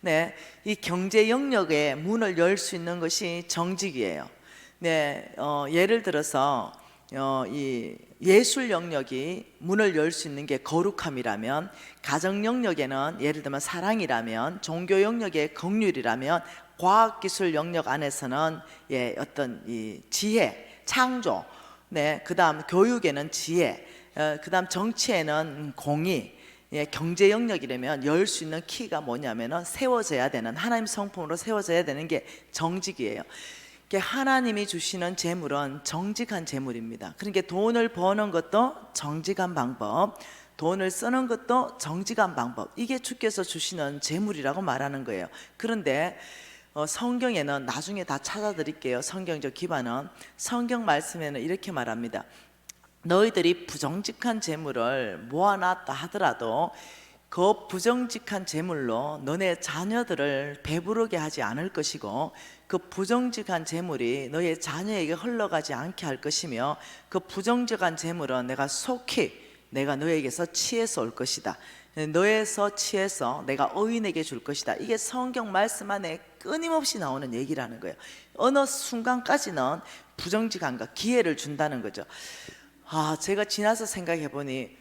네, 이 경제 영역의 문을 열 수 있는 것이 정직이에요. 네, 예를 들어서 이 예술 영역이 문을 열 수 있는 게 거룩함이라면, 가정 영역에는 예를 들면 사랑이라면, 종교 영역의 긍휼이라면, 과학기술 영역 안에서는 어떤 이 지혜, 창조, 네, 그다음 교육에는 지혜, 그다음 정치에는 공의, 경제 영역이라면 열 수 있는 키가 뭐냐면은 세워져야 되는, 하나님 성품으로 세워져야 되는 게 정직이에요. 하나님이 주시는 재물은 정직한 재물입니다. 그러니까 돈을 버는 것도 정직한 방법, 돈을 쓰는 것도 정직한 방법, 이게 주께서 주시는 재물이라고 말하는 거예요. 그런데 성경에는, 나중에 다 찾아드릴게요. 성경적 기반은, 성경 말씀에는 이렇게 말합니다. 너희들이 부정직한 재물을 모아놨다 하더라도 그 부정직한 재물로 너네 자녀들을 배부르게 하지 않을 것이고, 그 부정직한 재물이 너의 자녀에게 흘러가지 않게 할 것이며, 그 부정직한 재물은 내가 속히 내가 너에게서 취해서 올 것이다. 너에서 취해서 내가 의인에게 줄 것이다. 이게 성경 말씀 안에 끊임없이 나오는 얘기라는 거예요. 어느 순간까지는 부정직한가 기회를 준다는 거죠. 제가 지나서 생각해 보니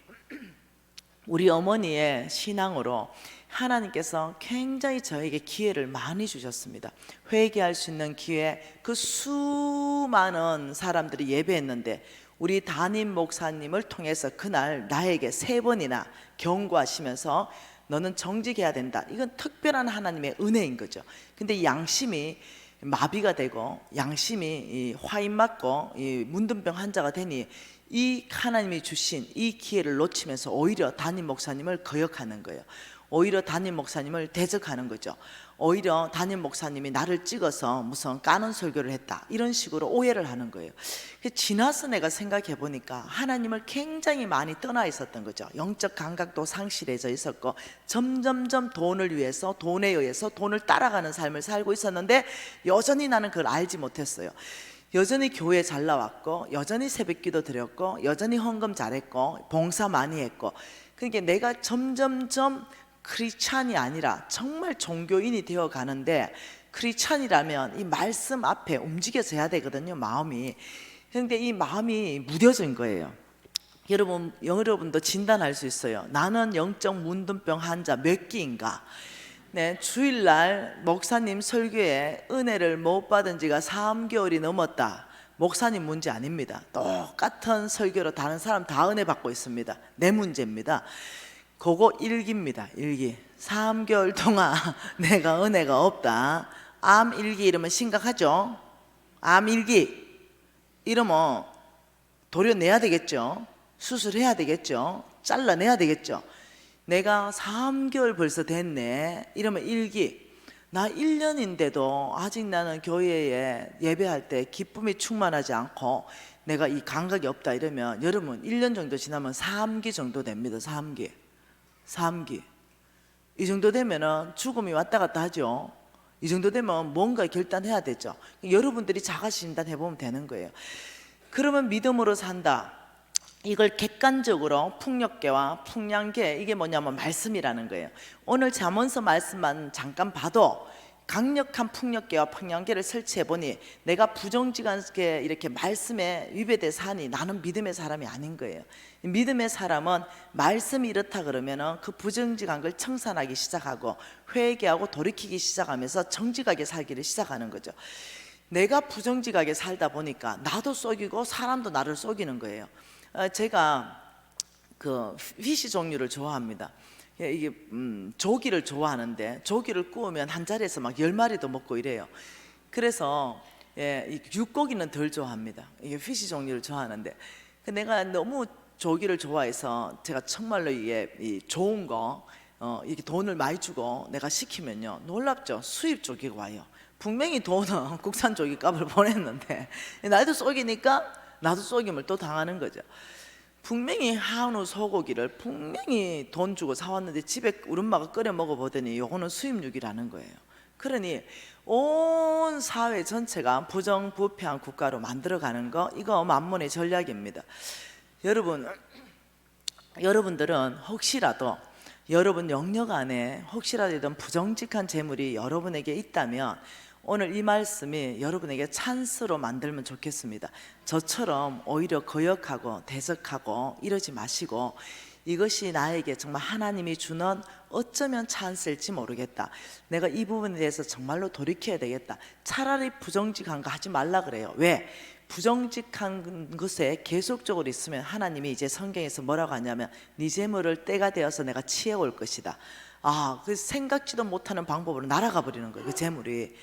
우리 어머니의 신앙으로 하나님께서 굉장히 저에게 기회를 많이 주셨습니다. 회개할 수 있는 기회, 그 수많은 사람들이 예배했는데 우리 담임 목사님을 통해서 그날 나에게 3번이나 경고하시면서 너는 정직해야 된다. 이건 특별한 하나님의 은혜인 거죠. 근데 이 양심이 마비가 되고 양심이 화인 맞고 문둥병 환자가 되니 이 하나님이 주신 이 기회를 놓치면서 오히려 담임 목사님을 거역하는 거예요. 오히려 담임 목사님을 대적하는 거죠. 오히려 담임 목사님이 나를 찍어서 무슨 까는 설교를 했다 이런 식으로 오해를 하는 거예요. 지나서 내가 생각해 보니까 하나님을 굉장히 많이 떠나 있었던 거죠. 영적 감각도 상실해져 있었고 점점점 돈을 위해서, 돈에 의해서 돈을 따라가는 삶을 살고 있었는데 여전히 나는 그걸 알지 못했어요. 여전히 교회 잘 나왔고, 여전히 새벽기도 드렸고, 여전히 헌금 잘했고, 봉사 많이 했고, 그러니까 내가 점점점 크리스찬이 아니라 정말 종교인이 되어 가는데, 크리스찬이라면 이 말씀 앞에 움직여서 해야 되거든요, 마음이. 그런데 이 마음이 무뎌진 거예요. 여러분도 진단할 수 있어요. 나는 영적 문둥병 환자 몇 기인가? 네, 주일날 목사님 설교에 은혜를 못 받은 지가 3개월이 넘었다. 목사님 문제 아닙니다. 똑같은 설교로 다른 사람 다 은혜 받고 있습니다. 내 문제입니다. 그거 일기입니다. 일기. 3개월 동안 내가 은혜가 없다. 암 일기 이러면 심각하죠. 암 일기 이러면 도려내야 되겠죠. 수술해야 되겠죠. 잘라내야 되겠죠. 내가 3개월 벌써 됐네 이러면 일기. 나 1년인데도 아직 나는 교회에 예배할 때 기쁨이 충만하지 않고 내가 이 감각이 없다 이러면 여러분 1년 정도 지나면 3기 정도 됩니다. 3기 이 정도 되면은 죽음이 왔다 갔다 하죠. 이 정도 되면 뭔가 결단해야 되죠. 여러분들이 자가 진단해 보면 되는 거예요. 그러면 믿음으로 산다. 이걸 객관적으로 풍력계와 풍량계, 이게 뭐냐면 말씀이라는 거예요. 오늘 잠언서 말씀만 잠깐 봐도 강력한 풍력계와 풍량계를 설치해 보니 내가 부정직하게 이렇게 말씀에 위배돼서 하니 나는 믿음의 사람이 아닌 거예요. 믿음의 사람은 말씀이 이렇다 그러면은 그 부정직한 걸 청산하기 시작하고 회개하고 돌이키기 시작하면서 정직하게 살기를 시작하는 거죠. 내가 부정직하게 살다 보니까 나도 속이고 사람도 나를 속이는 거예요. 제가 그 피시 종류를 좋아합니다. 이게 조기를 좋아하는데 조기를 구우면 한 자리에서 막 10마리도 먹고 이래요. 그래서 육고기는 덜 좋아합니다. 이게 피시 종류를 좋아하는데 내가 너무 조기를 좋아해서 제가 정말로 이게 좋은 거 이렇게 돈을 많이 주고 내가 시키면요 놀랍죠. 수입 조기가 와요. 분명히 돈은 국산 조기 값을 보냈는데 나도 속이니까 나도 속임을 또 당하는 거죠. 분명히 한우 소고기를 분명히 돈 주고 사왔는데 집에 우리 엄마가 끓여 먹어보더니 요거는 수입육이라는 거예요. 그러니 온 사회 전체가 부정부패한 국가로 만들어가는 거, 이거 만몬의 전략입니다. 여러분들은 혹시라도 여러분 영역 안에 혹시라도 이런 부정직한 재물이 여러분에게 있다면 오늘 이 말씀이 여러분에게 찬스로 만들면 좋겠습니다. 저처럼 오히려 거역하고 대적하고 이러지 마시고 이것이 나에게 정말 하나님이 주는 어쩌면 찬스일지 모르겠다. 내가 이 부분에 대해서 정말로 돌이켜야 되겠다. 차라리 부정직한 거 하지 말라 그래요. 왜? 부정직한 것에 계속적으로 있으면 하나님이 이제 성경에서 뭐라고 하냐면 네 재물을 때가 되어서 내가 취해올 것이다. 그 생각지도 못하는 방법으로 날아가 버리는 거예요. 그 재물이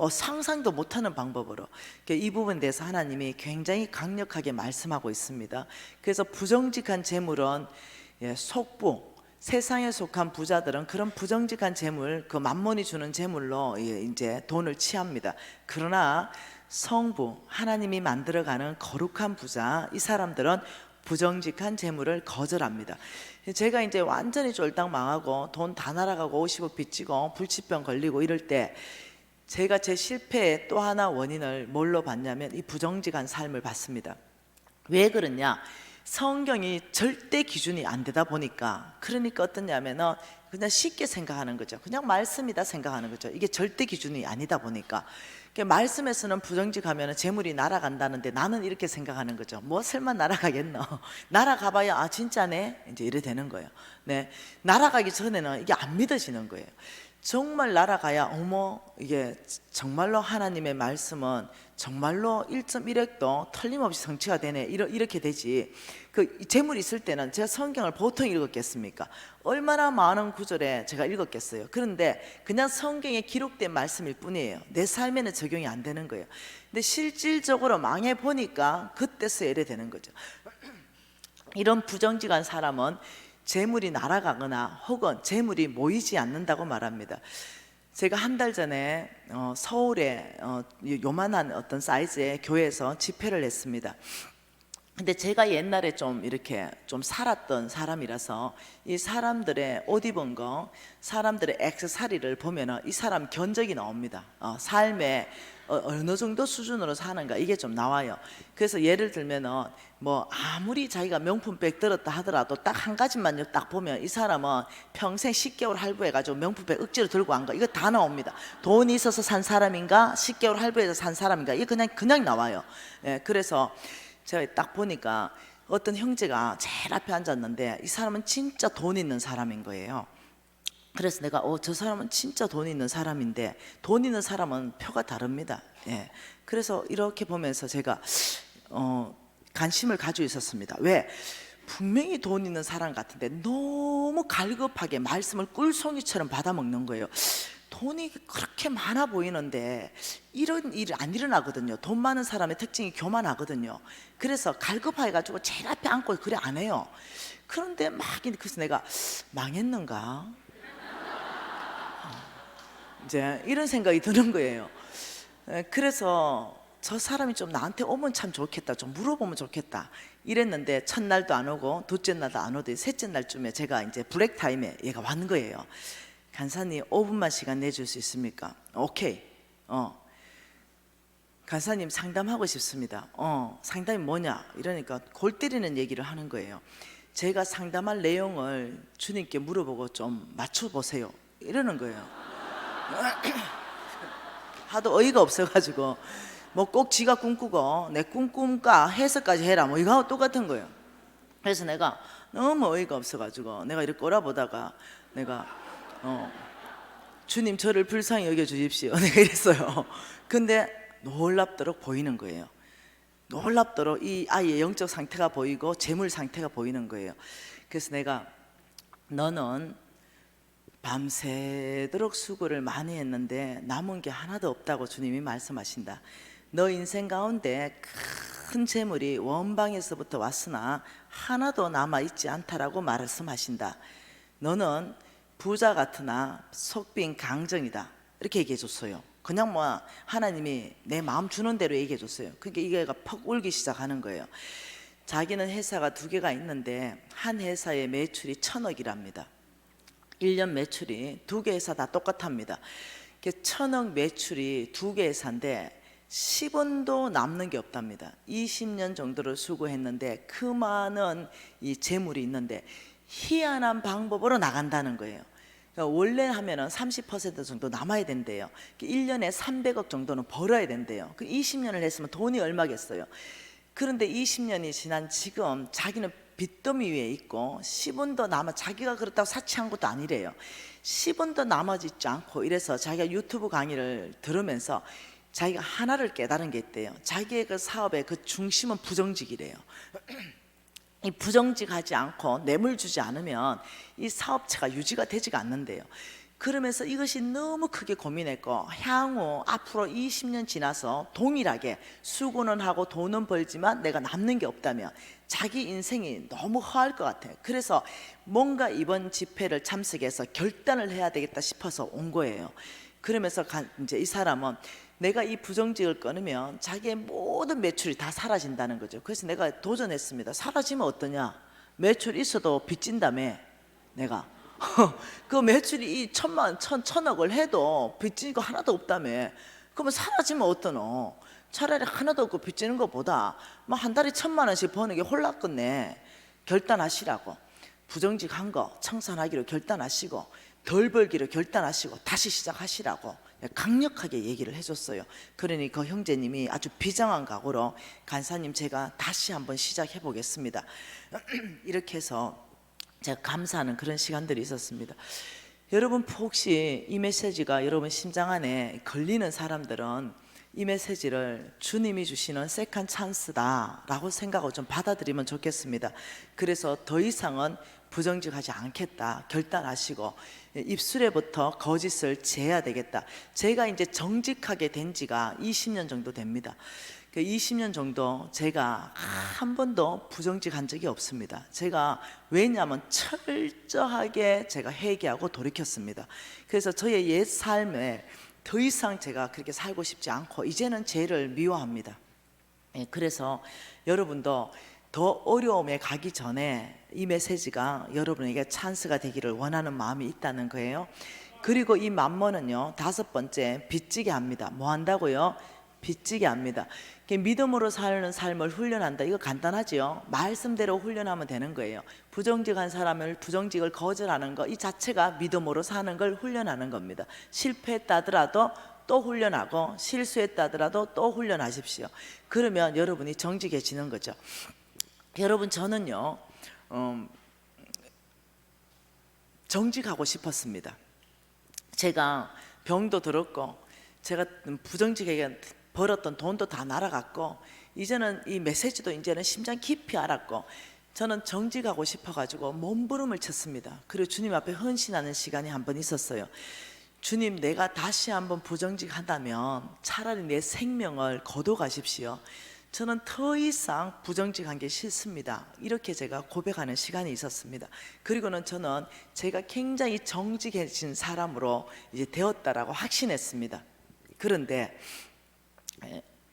상상도 못하는 방법으로. 이 부분에 대해서 하나님이 굉장히 강력하게 말씀하고 있습니다. 그래서 부정직한 재물은 속부, 세상에 속한 부자들은 그런 부정직한 재물, 그 만몬이 주는 재물로 이제 돈을 취합니다. 그러나 성부, 하나님이 만들어가는 거룩한 부자, 이 사람들은 부정직한 재물을 거절합니다. 제가 이제 완전히 쫄딱 망하고 돈 다 날아가고 50억 빚지고 불치병 걸리고 이럴 때 제가 제 실패의 또 하나 원인을 뭘로 봤냐면 이 부정직한 삶을 봤습니다. 왜 그러냐? 성경이 절대 기준이 안 되다 보니까, 그러니까 어떠냐면은 그냥 쉽게 생각하는 거죠. 그냥 말씀이다 생각하는 거죠. 이게 절대 기준이 아니다 보니까 말씀에서는 부정직하면 재물이 날아간다는데 나는 이렇게 생각하는 거죠. 뭐 설마 날아가겠노? 날아가봐야 진짜네? 이제 이래 되는 거예요. 네, 날아가기 전에는 이게 안 믿어지는 거예요. 정말 날아가야 어머 이게 정말로 하나님의 말씀은 정말로 1.1획도 틀림없이 성취가 되네, 이렇게 되지. 그 재물이 있을 때는 제가 성경을 보통 읽었겠습니까? 얼마나 많은 구절에 제가 읽었겠어요. 그런데 그냥 성경에 기록된 말씀일 뿐이에요. 내 삶에는 적용이 안 되는 거예요. 근데 실질적으로 망해 보니까 그때서 이래 되는 거죠. 이런 부정직한 사람은 재물이 날아가거나 혹은 재물이 모이지 않는다고 말합니다. 제가 한 달 전에 서울에 요만한 어떤 사이즈의 교회에서 집회를 했습니다. 근데 제가 옛날에 좀 이렇게 좀 살았던 사람이라서 이 사람들의 옷 입은 거, 사람들의 액세서리를 보면은 이 사람 견적이 나옵니다. 삶의 어느 정도 수준으로 사는가 이게 좀 나와요. 그래서 예를 들면은 뭐 아무리 자기가 명품백 들었다 하더라도 딱 한 가지만 딱 보면 이 사람은 평생 10개월 할부해가지고 명품백 억지로 들고 간 거 이거 다 나옵니다. 돈이 있어서 산 사람인가 10개월 할부해서 산 사람인가 이거 그냥 나와요. 예, 그래서 제가 딱 보니까 어떤 형제가 제일 앞에 앉았는데 이 사람은 진짜 돈 있는 사람인 거예요. 그래서 내가 저 사람은 진짜 돈 있는 사람인데 돈 있는 사람은 표가 다릅니다. 예. 그래서 이렇게 보면서 제가 관심을 가지고 있었습니다. 왜? 분명히 돈 있는 사람 같은데 너무 갈급하게 말씀을 꿀송이처럼 받아먹는 거예요. 돈이 그렇게 많아 보이는데 이런 일이 안 일어나거든요. 돈 많은 사람의 특징이 교만하거든요. 그래서 갈급해 가지고 제일 앞에 앉고 그래 안 해요. 그런데 막 그래서 내가 망했는가? 이제 이런 생각이 드는 거예요. 그래서 저 사람이 좀 나한테 오면 참 좋겠다, 좀 물어보면 좋겠다 이랬는데 첫날도 안 오고 둘째 날도 안 오더니 셋째 날쯤에 제가 이제 브레이크 타임에 얘가 왔는 거예요. 간사님 5분만 시간 내줄 수 있습니까? 오케이. 간사님 상담하고 싶습니다. 상담이 뭐냐? 이러니까 골 때리는 얘기를 하는 거예요. 제가 상담할 내용을 주님께 물어보고 좀 맞춰보세요 이러는 거예요. 하도 어이가 없어가지고 뭐 꼭 지가 꿈꾸고 내 꿈꿈까 해석까지 해라 뭐 이거하고 똑같은 거예요. 그래서 내가 너무 어이가 없어가지고 내가 이렇게 꼬라보다가 내가 주님 저를 불쌍히 여겨주십시오 내가 이랬어요. 근데 놀랍도록 보이는 거예요. 놀랍도록 이 아이의 영적 상태가 보이고 재물 상태가 보이는 거예요. 그래서 내가 너는 밤새도록 수고를 많이 했는데 남은 게 하나도 없다고 주님이 말씀하신다. 너 인생 가운데 큰 재물이 원방에서부터 왔으나 하나도 남아있지 않다라고 말씀하신다. 너는 부자 같으나 속빈 강정이다 이렇게 얘기해 줬어요. 그냥 뭐 하나님이 내 마음 주는 대로 얘기해 줬어요. 그러니까 이게가 퍽 울기 시작하는 거예요. 자기는 회사가 2개가 있는데 한 회사의 매출이 1,000억이랍니다. 1년 매출이 2개 회사 다 똑같답니다. 1,000억 매출이 2개 회사인데 10원도 남는 게 없답니다. 20년 정도를 수고했는데 그 많은 이 재물이 있는데 희한한 방법으로 나간다는 거예요. 그러니까 원래 하면은 30% 정도 남아야 된대요. 1년에 300억 정도는 벌어야 된대요. 그 20년을 했으면 돈이 얼마겠어요. 그런데 20년이 지난 지금 자기는 빚더미 위에 있고 10원도 남아 자기가 그렇다고 사치한 것도 아니래요. 10원도 남아지지 않고 이래서 자기가 유튜브 강의를 들으면서 자기가 하나를 깨달은 게 있대요. 자기의 그 사업의 그 중심은 부정직이래요. 이 부정직하지 않고 뇌물 주지 않으면 이 사업체가 유지가 되지가 않는데요. 그러면서 이것이 너무 크게 고민했고 향후 앞으로 20년 지나서 동일하게 수고는 하고 돈은 벌지만 내가 남는 게 없다면 자기 인생이 너무 허할 것 같아요. 그래서 뭔가 이번 집회를 참석해서 결단을 해야 되겠다 싶어서 온 거예요. 그러면서 이제 이 사람은 내가 이 부정직을 끊으면 자기의 모든 매출이 다 사라진다는 거죠. 그래서 내가 도전했습니다. 사라지면 어떠냐? 매출 있어도 빚진다며 내가 그 매출이 이 1,000억을 해도 빚진 거 하나도 없다며. 그러면 사라지면 어떠노? 차라리 하나도 없고 빚지는 것보다 뭐 한 달에 1,000만 원씩 버는 게 홀랐겠네. 결단하시라고. 부정직한 거 청산하기로 결단하시고 덜 벌기로 결단하시고 다시 시작하시라고 강력하게 얘기를 해줬어요. 그러니 그 형제님이 아주 비장한 각오로 간사님 제가 다시 한번 시작해 보겠습니다. 이렇게 해서 제가 감사하는 그런 시간들이 있었습니다. 여러분 혹시 이 메시지가 여러분 심장 안에 걸리는 사람들은 이 메시지를 주님이 주시는 세컨 찬스다 라고 생각하고 좀 받아들이면 좋겠습니다. 그래서 더 이상은 부정직하지 않겠다 결단하시고 입술에부터 거짓을 제해야 되겠다. 제가 이제 정직하게 된 지가 20년 정도 됩니다. 20년 정도 제가 한 번도 부정직한 적이 없습니다. 제가 왜냐하면 철저하게 제가 회개하고 돌이켰습니다. 그래서 저의 옛 삶에 더 이상 제가 그렇게 살고 싶지 않고 이제는 죄를 미워합니다. 그래서 여러분도 더 어려움에 가기 전에 이 메시지가 여러분에게 찬스가 되기를 원하는 마음이 있다는 거예요. 그리고 이 만몬은요, 5번째, 빚지게 합니다. 뭐 한다고요? 빚지게 합니다. 믿음으로 사는 삶을 훈련한다. 이거 간단하지요. 말씀대로 훈련하면 되는 거예요. 부정직한 사람을 부정직을 거절하는 거, 이 자체가 믿음으로 사는 걸 훈련하는 겁니다. 실패했다더라도 또 훈련하고, 실수했다더라도 또 훈련하십시오. 그러면 여러분이 정직해지는 거죠. 여러분, 저는요 정직하고 싶었습니다. 제가 병도 들었고, 제가 부정직에게 벌었던 돈도 다 날아갔고, 이제는 이 메시지도 이제는 심장 깊이 알았고, 저는 정직하고 싶어가지고 몸부림을 쳤습니다. 그리고 주님 앞에 헌신하는 시간이 한 번 있었어요. 주님, 내가 다시 한번 부정직하다면 차라리 내 생명을 거둬가십시오. 저는 더 이상 부정직한 게 싫습니다. 이렇게 제가 고백하는 시간이 있었습니다. 그리고는 저는 제가 굉장히 정직해진 사람으로 이제 되었다라고 확신했습니다. 그런데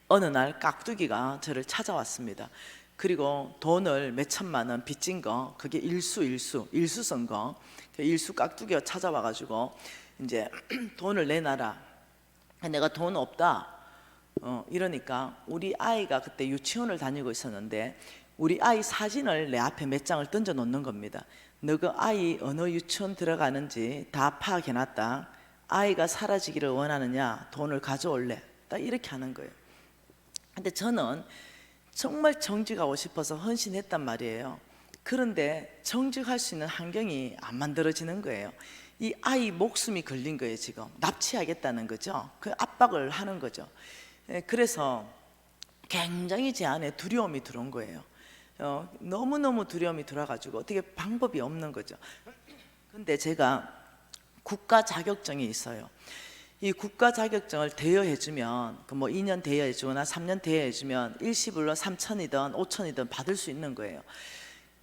어느 날 깍두기가 저를 찾아왔습니다. 그리고 돈을 몇 천만 원 빚진 거, 그게 일수선 거, 일수 깍두기가 찾아와가지고 이제 돈을 내놔라. 내가 돈 없다. 이러니까 우리 아이가 그때 유치원을 다니고 있었는데 우리 아이 사진을 내 앞에 몇 장을 던져 놓는 겁니다. 너 그 아이 어느 유치원 들어가는지 다 파악해놨다. 아이가 사라지기를 원하느냐? 돈을 가져올래? 딱 이렇게 하는 거예요. 근데 저는 정말 정직하고 싶어서 헌신했단 말이에요. 그런데 정직할 수 있는 환경이 안 만들어지는 거예요. 이 아이 목숨이 걸린 거예요. 지금 납치하겠다는 거죠. 그 압박을 하는 거죠. 그래서 굉장히 제 안에 두려움이 들어온 거예요. 너무너무 두려움이 들어가지고 어떻게 방법이 없는 거죠. 근데 제가 국가 자격증이 있어요. 이 국가 자격증을 대여해주면 그 뭐 2년 대여해주거나 3년 대여해주면 일시불로 3,000이든 5,000이든 받을 수 있는 거예요.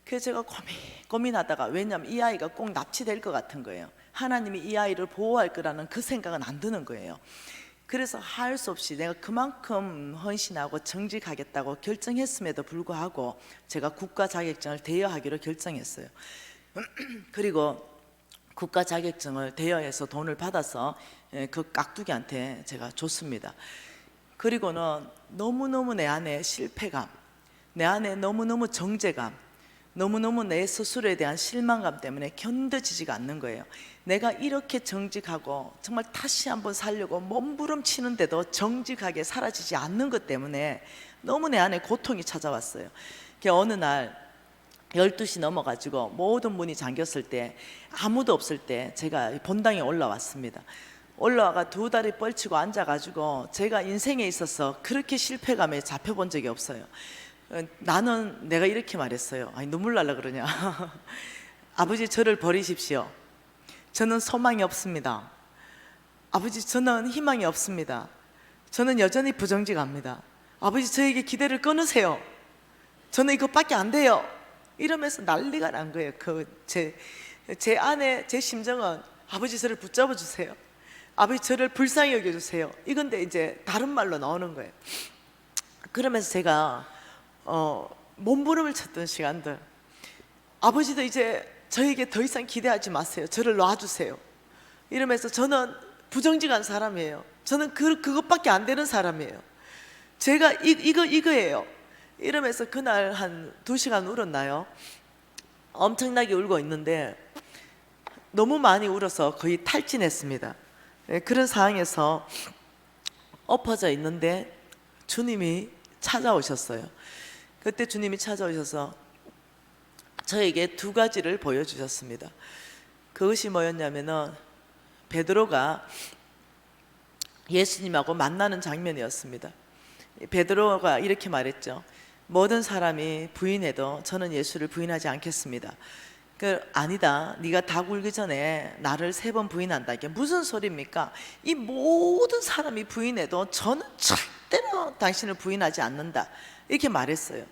그래서 제가 고민하다가, 왜냐하면 이 아이가 꼭 납치될 것 같은 거예요. 하나님이 이 아이를 보호할 거라는 그 생각은 안 드는 거예요. 그래서 할 수 없이 내가 그만큼 헌신하고 정직하겠다고 결정했음에도 불구하고 제가 국가 자격증을 대여하기로 결정했어요. 그리고 국가 자격증을 대여해서 돈을 받아서 그 깍두기한테 제가 줬습니다. 그리고는 너무너무 내 안에 실패감, 내 안에 너무너무 정죄감, 너무너무 내 스스로에 대한 실망감 때문에 견뎌지지가 않는 거예요. 내가 이렇게 정직하고 정말 다시 한번 살려고 몸부림치는데도 정직하게 사라지지 않는 것 때문에 너무 내 안에 고통이 찾아왔어요. 어느 날 12시 넘어가지고 모든 문이 잠겼을 때, 아무도 없을 때 제가 본당에 올라왔습니다. 올라와가 두 다리 뻘치고 앉아가지고 제가 인생에 있어서 그렇게 실패감에 잡혀본 적이 없어요. 나는 내가 이렇게 말했어요. 아니, 눈물 날라 그러냐. 아버지, 저를 버리십시오. 저는 소망이 없습니다. 아버지, 저는 희망이 없습니다. 저는 여전히 부정직합니다. 아버지, 저에게 기대를 끊으세요. 저는 이것밖에 안 돼요. 이러면서 난리가 난 거예요. 제 안에 제 심정은, 아버지, 저를 붙잡아 주세요. 아버지, 저를 불쌍히 여겨주세요. 이건데 이제 다른 말로 나오는 거예요. 그러면서 제가 몸부림을 쳤던 시간들, 아버지도 이제 저에게 더 이상 기대하지 마세요. 저를 놔주세요. 이러면서 저는 부정직한 사람이에요. 저는 그것밖에 안 되는 사람이에요. 제가 이거예요. 이러면서 그날 한 2시간 울었나요? 엄청나게 울고 있는데 너무 많이 울어서 거의 탈진했습니다. 그런 상황에서 엎어져 있는데 주님이 찾아오셨어요. 그때 주님이 찾아오셔서 저에게 2가지를 보여주셨습니다. 그것이 뭐였냐면은 베드로가 예수님하고 만나는 장면이었습니다. 베드로가 이렇게 말했죠. 모든 사람이 부인해도 저는 예수를 부인하지 않겠습니다. 아니다, 네가 다 굴기 전에 나를 3번 부인한다. 이게 무슨 소리입니까? 이 모든 사람이 부인해도 저는 절대로 당신을 부인하지 않는다, 이렇게 말했어요.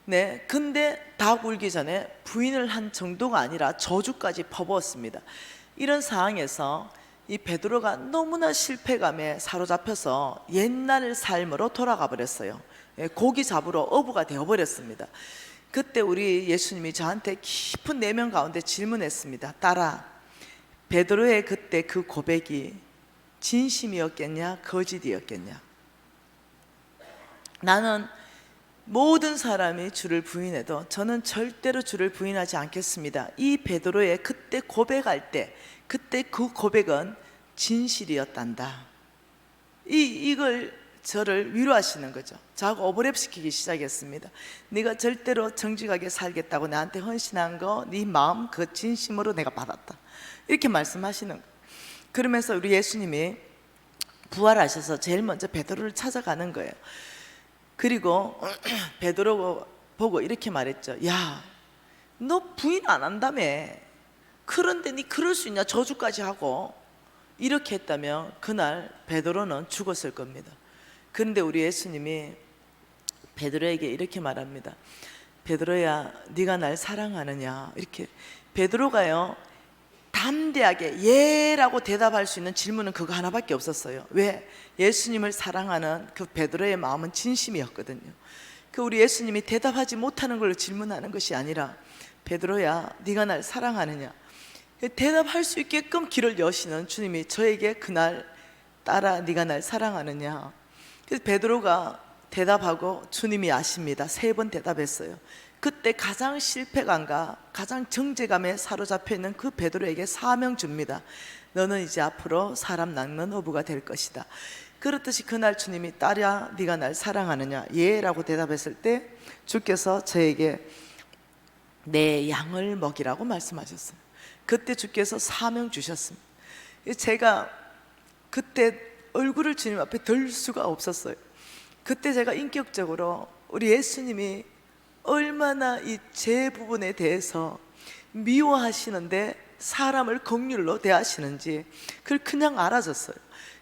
네, 근데 닭 울기 전에 부인을 한 정도가 아니라 저주까지 퍼부었습니다. 이런 상황에서 이 베드로가 너무나 실패감에 사로잡혀서 옛날 삶으로 돌아가 버렸어요. 고기 잡으러 어부가 되어버렸습니다. 그때 우리 예수님이 저한테 깊은 내면 가운데 질문했습니다. 딸아, 베드로의 그때 그 고백이 진심이었겠냐 거짓이었겠냐? 나는 모든 사람이 주를 부인해도 저는 절대로 주를 부인하지 않겠습니다. 이 베드로의 그때 고백할 때 그때 그 고백은 진실이었단다. 이걸 저를 위로하시는 거죠. 저하고 오버랩시키기 시작했습니다. 네가 절대로 정직하게 살겠다고 나한테 헌신한 거, 네 마음 그 진심으로 내가 받았다, 이렇게 말씀하시는 거예요. 그러면서 우리 예수님이 부활하셔서 제일 먼저 베드로를 찾아가는 거예요. 그리고 베드로 보고 이렇게 말했죠. 야, 너 부인 안 한다며. 그런데 네 그럴 수 있냐, 저주까지 하고. 이렇게 했다면 그날 베드로는 죽었을 겁니다. 그런데 우리 예수님이 베드로에게 이렇게 말합니다. 베드로야, 네가 날 사랑하느냐? 이렇게. 베드로가요, 담대하게 예라고 대답할 수 있는 질문은 그거 하나밖에 없었어요. 왜? 예수님을 사랑하는 그 베드로의 마음은 진심이었거든요. 그 우리 예수님이 대답하지 못하는 걸로 질문하는 것이 아니라, 베드로야, 네가 날 사랑하느냐? 대답할 수 있게끔 길을 여시는 주님이 저에게 그날, 딸아, 네가 날 사랑하느냐? 그래서 베드로가 대답하고, 주님이 아십니다. 3번 대답했어요. 그때 가장 실패감과 가장 정죄감에 사로잡혀 있는 그 베드로에게 사명 줍니다. 너는 이제 앞으로 사람 낚는 어부가 될 것이다. 그렇듯이 그날 주님이, 딸이야, 네가 날 사랑하느냐? 예 라고 대답했을 때 주께서 저에게 내 양을 먹이라고 말씀하셨어요. 그때 주께서 사명 주셨습니다. 제가 그때 얼굴을 주님 앞에 들 수가 없었어요. 그때 제가 인격적으로 우리 예수님이 얼마나 이 제 부분에 대해서 미워하시는데 사람을 긍휼로 대하시는지 그걸 그냥 알아졌어요.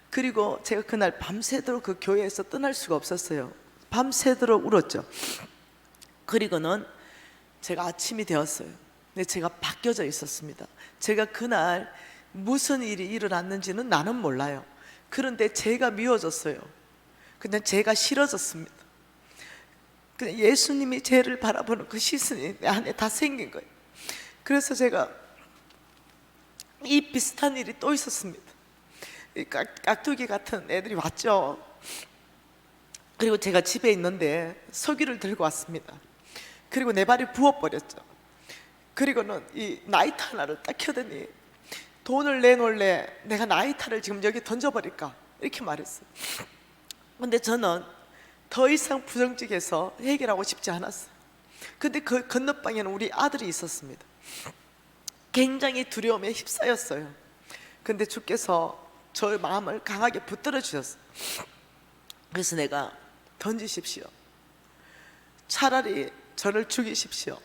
그리고 제가 그날 밤새도록 그 교회에서 떠날 수가 없었어요. 밤새도록 울었죠. 그리고는 제가 아침이 되었어요. 근데 제가 바뀌어져 있었습니다. 제가 그날 무슨 일이 일어났는지는 나는 몰라요. 그런데 제가 미워졌어요. 그냥 제가 싫어졌습니다. 그냥 예수님이 죄를 바라보는 그 시선이 내 안에 다 생긴 거예요. 그래서 제가 이 비슷한 일이 또 있었습니다. 이 깍두기 같은 애들이 왔죠. 그리고 제가 집에 있는데 석유를 들고 왔습니다. 그리고 내 발이 부어버렸죠. 그리고는 이 나이트 하나를 딱 켜더니, 돈을 내놓을래? 내가 나이트를 지금 여기 던져버릴까? 이렇게 말했어요. 근데 저는 더 이상 부정직해서 해결하고 싶지 않았어요. 근데 그 건너방에는 우리 아들이 있었습니다. 굉장히 두려움에 휩싸였어요. 근데 주께서 저의 마음을 강하게 붙들어 주셨어요. 그래서 내가, 던지십시오. 차라리 저를 죽이십시오.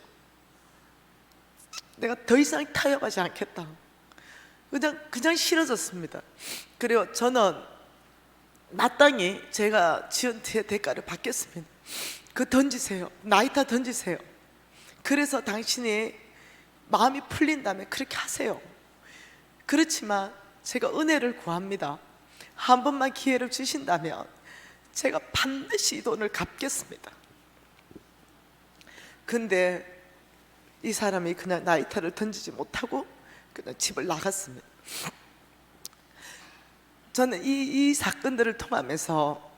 내가 더 이상 타협하지 않겠다. 그냥 싫어졌습니다. 그리고 저는 마땅히 제가 지은 대가를 받겠습니다. 그 던지세요. 나이타 던지세요. 그래서 당신이 마음이 풀린다면 그렇게 하세요. 그렇지만 제가 은혜를 구합니다. 한 번만 기회를 주신다면 제가 반드시 이 돈을 갚겠습니다. 근데 이 사람이 그냥 나이타를 던지지 못하고 그냥 집을 나갔습니다. 저는 이 사건들을 통하면서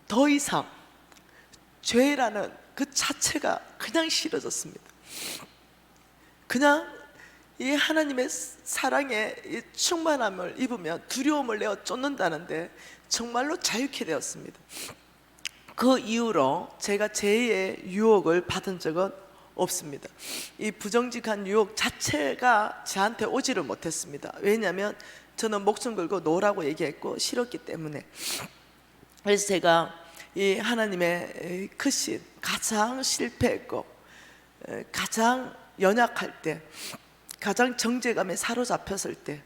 더 이상 죄라는 그 자체가 그냥 싫어졌습니다. 그냥 이 하나님의 사랑에 이 충만함을 입으면 두려움을 내어 쫓는다는데 정말로 자유케 되었습니다. 그 이후로 제가 죄의 유혹을 받은 적은 없습니다. 이 부정직한 유혹 자체가 저한테 오지를 못했습니다. 왜냐하면 저는 목숨 걸고 놓으라고 얘기했고 싫었기 때문에. 그래서 제가 이 하나님의 크신 가장 실패했고 가장 연약할 때, 가장 정죄감에 사로잡혔을 때,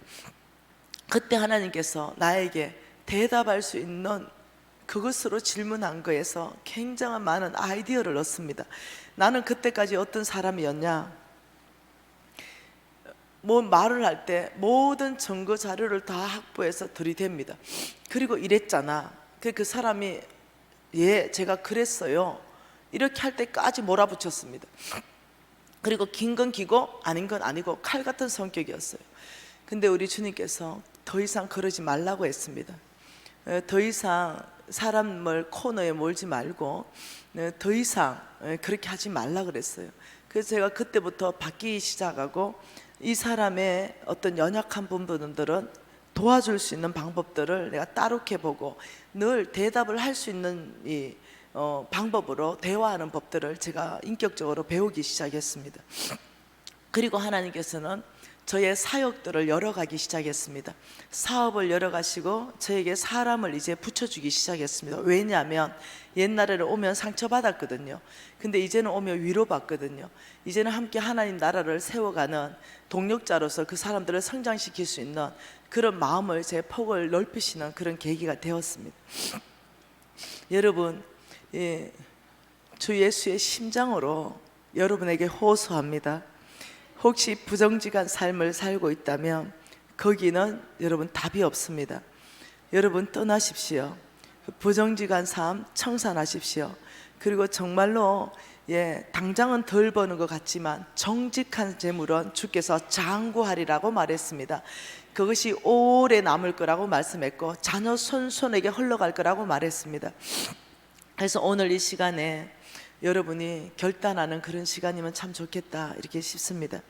그때 하나님께서 나에게 대답할 수 있는 그것으로 질문한 거에서 굉장한 많은 아이디어를 얻습니다. 나는 그때까지 어떤 사람이었냐? 뭐 말을 할 때 모든 증거 자료를 다 확보해서 들이댑니다. 그리고 이랬잖아. 그 사람이 예, 제가 그랬어요. 이렇게 할 때까지 몰아붙였습니다. 그리고 긴 건 기고 아닌 건 아니고 칼 같은 성격이었어요. 근데 우리 주님께서 더 이상 그러지 말라고 했습니다. 더 이상 사람을 코너에 몰지 말고 더 이상 그렇게 하지 말라 그랬어요. 그래서 제가 그때부터 바뀌기 시작하고 이 사람의 어떤 연약한 부분들은 도와줄 수 있는 방법들을 내가 따르게 보고 늘 대답을 할 수 있는 이 방법으로 대화하는 법들을 제가 인격적으로 배우기 시작했습니다. 그리고 하나님께서는 저의 사역들을 열어가기 시작했습니다. 사업을 열어가시고 저에게 사람을 이제 붙여주기 시작했습니다. 왜냐하면 옛날에는 오면 상처받았거든요. 근데 이제는 오면 위로받거든요. 이제는 함께 하나님 나라를 세워가는 동력자로서 그 사람들을 성장시킬 수 있는 그런 마음을 제 폭을 넓히시는 그런 계기가 되었습니다. 여러분, 주 예수의 심장으로 여러분에게 호소합니다. 혹시 부정직한 삶을 살고 있다면 거기는 여러분 답이 없습니다. 여러분 떠나십시오. 부정직한 삶 청산하십시오. 그리고 정말로 당장은 덜 버는 것 같지만 정직한 재물은 주께서 장구하리라고 말했습니다. 그것이 오래 남을 거라고 말씀했고 자녀 손손에게 흘러갈 거라고 말했습니다. 그래서 오늘 이 시간에 여러분이 결단하는 그런 시간이면 참 좋겠다 이렇게 싶습니다.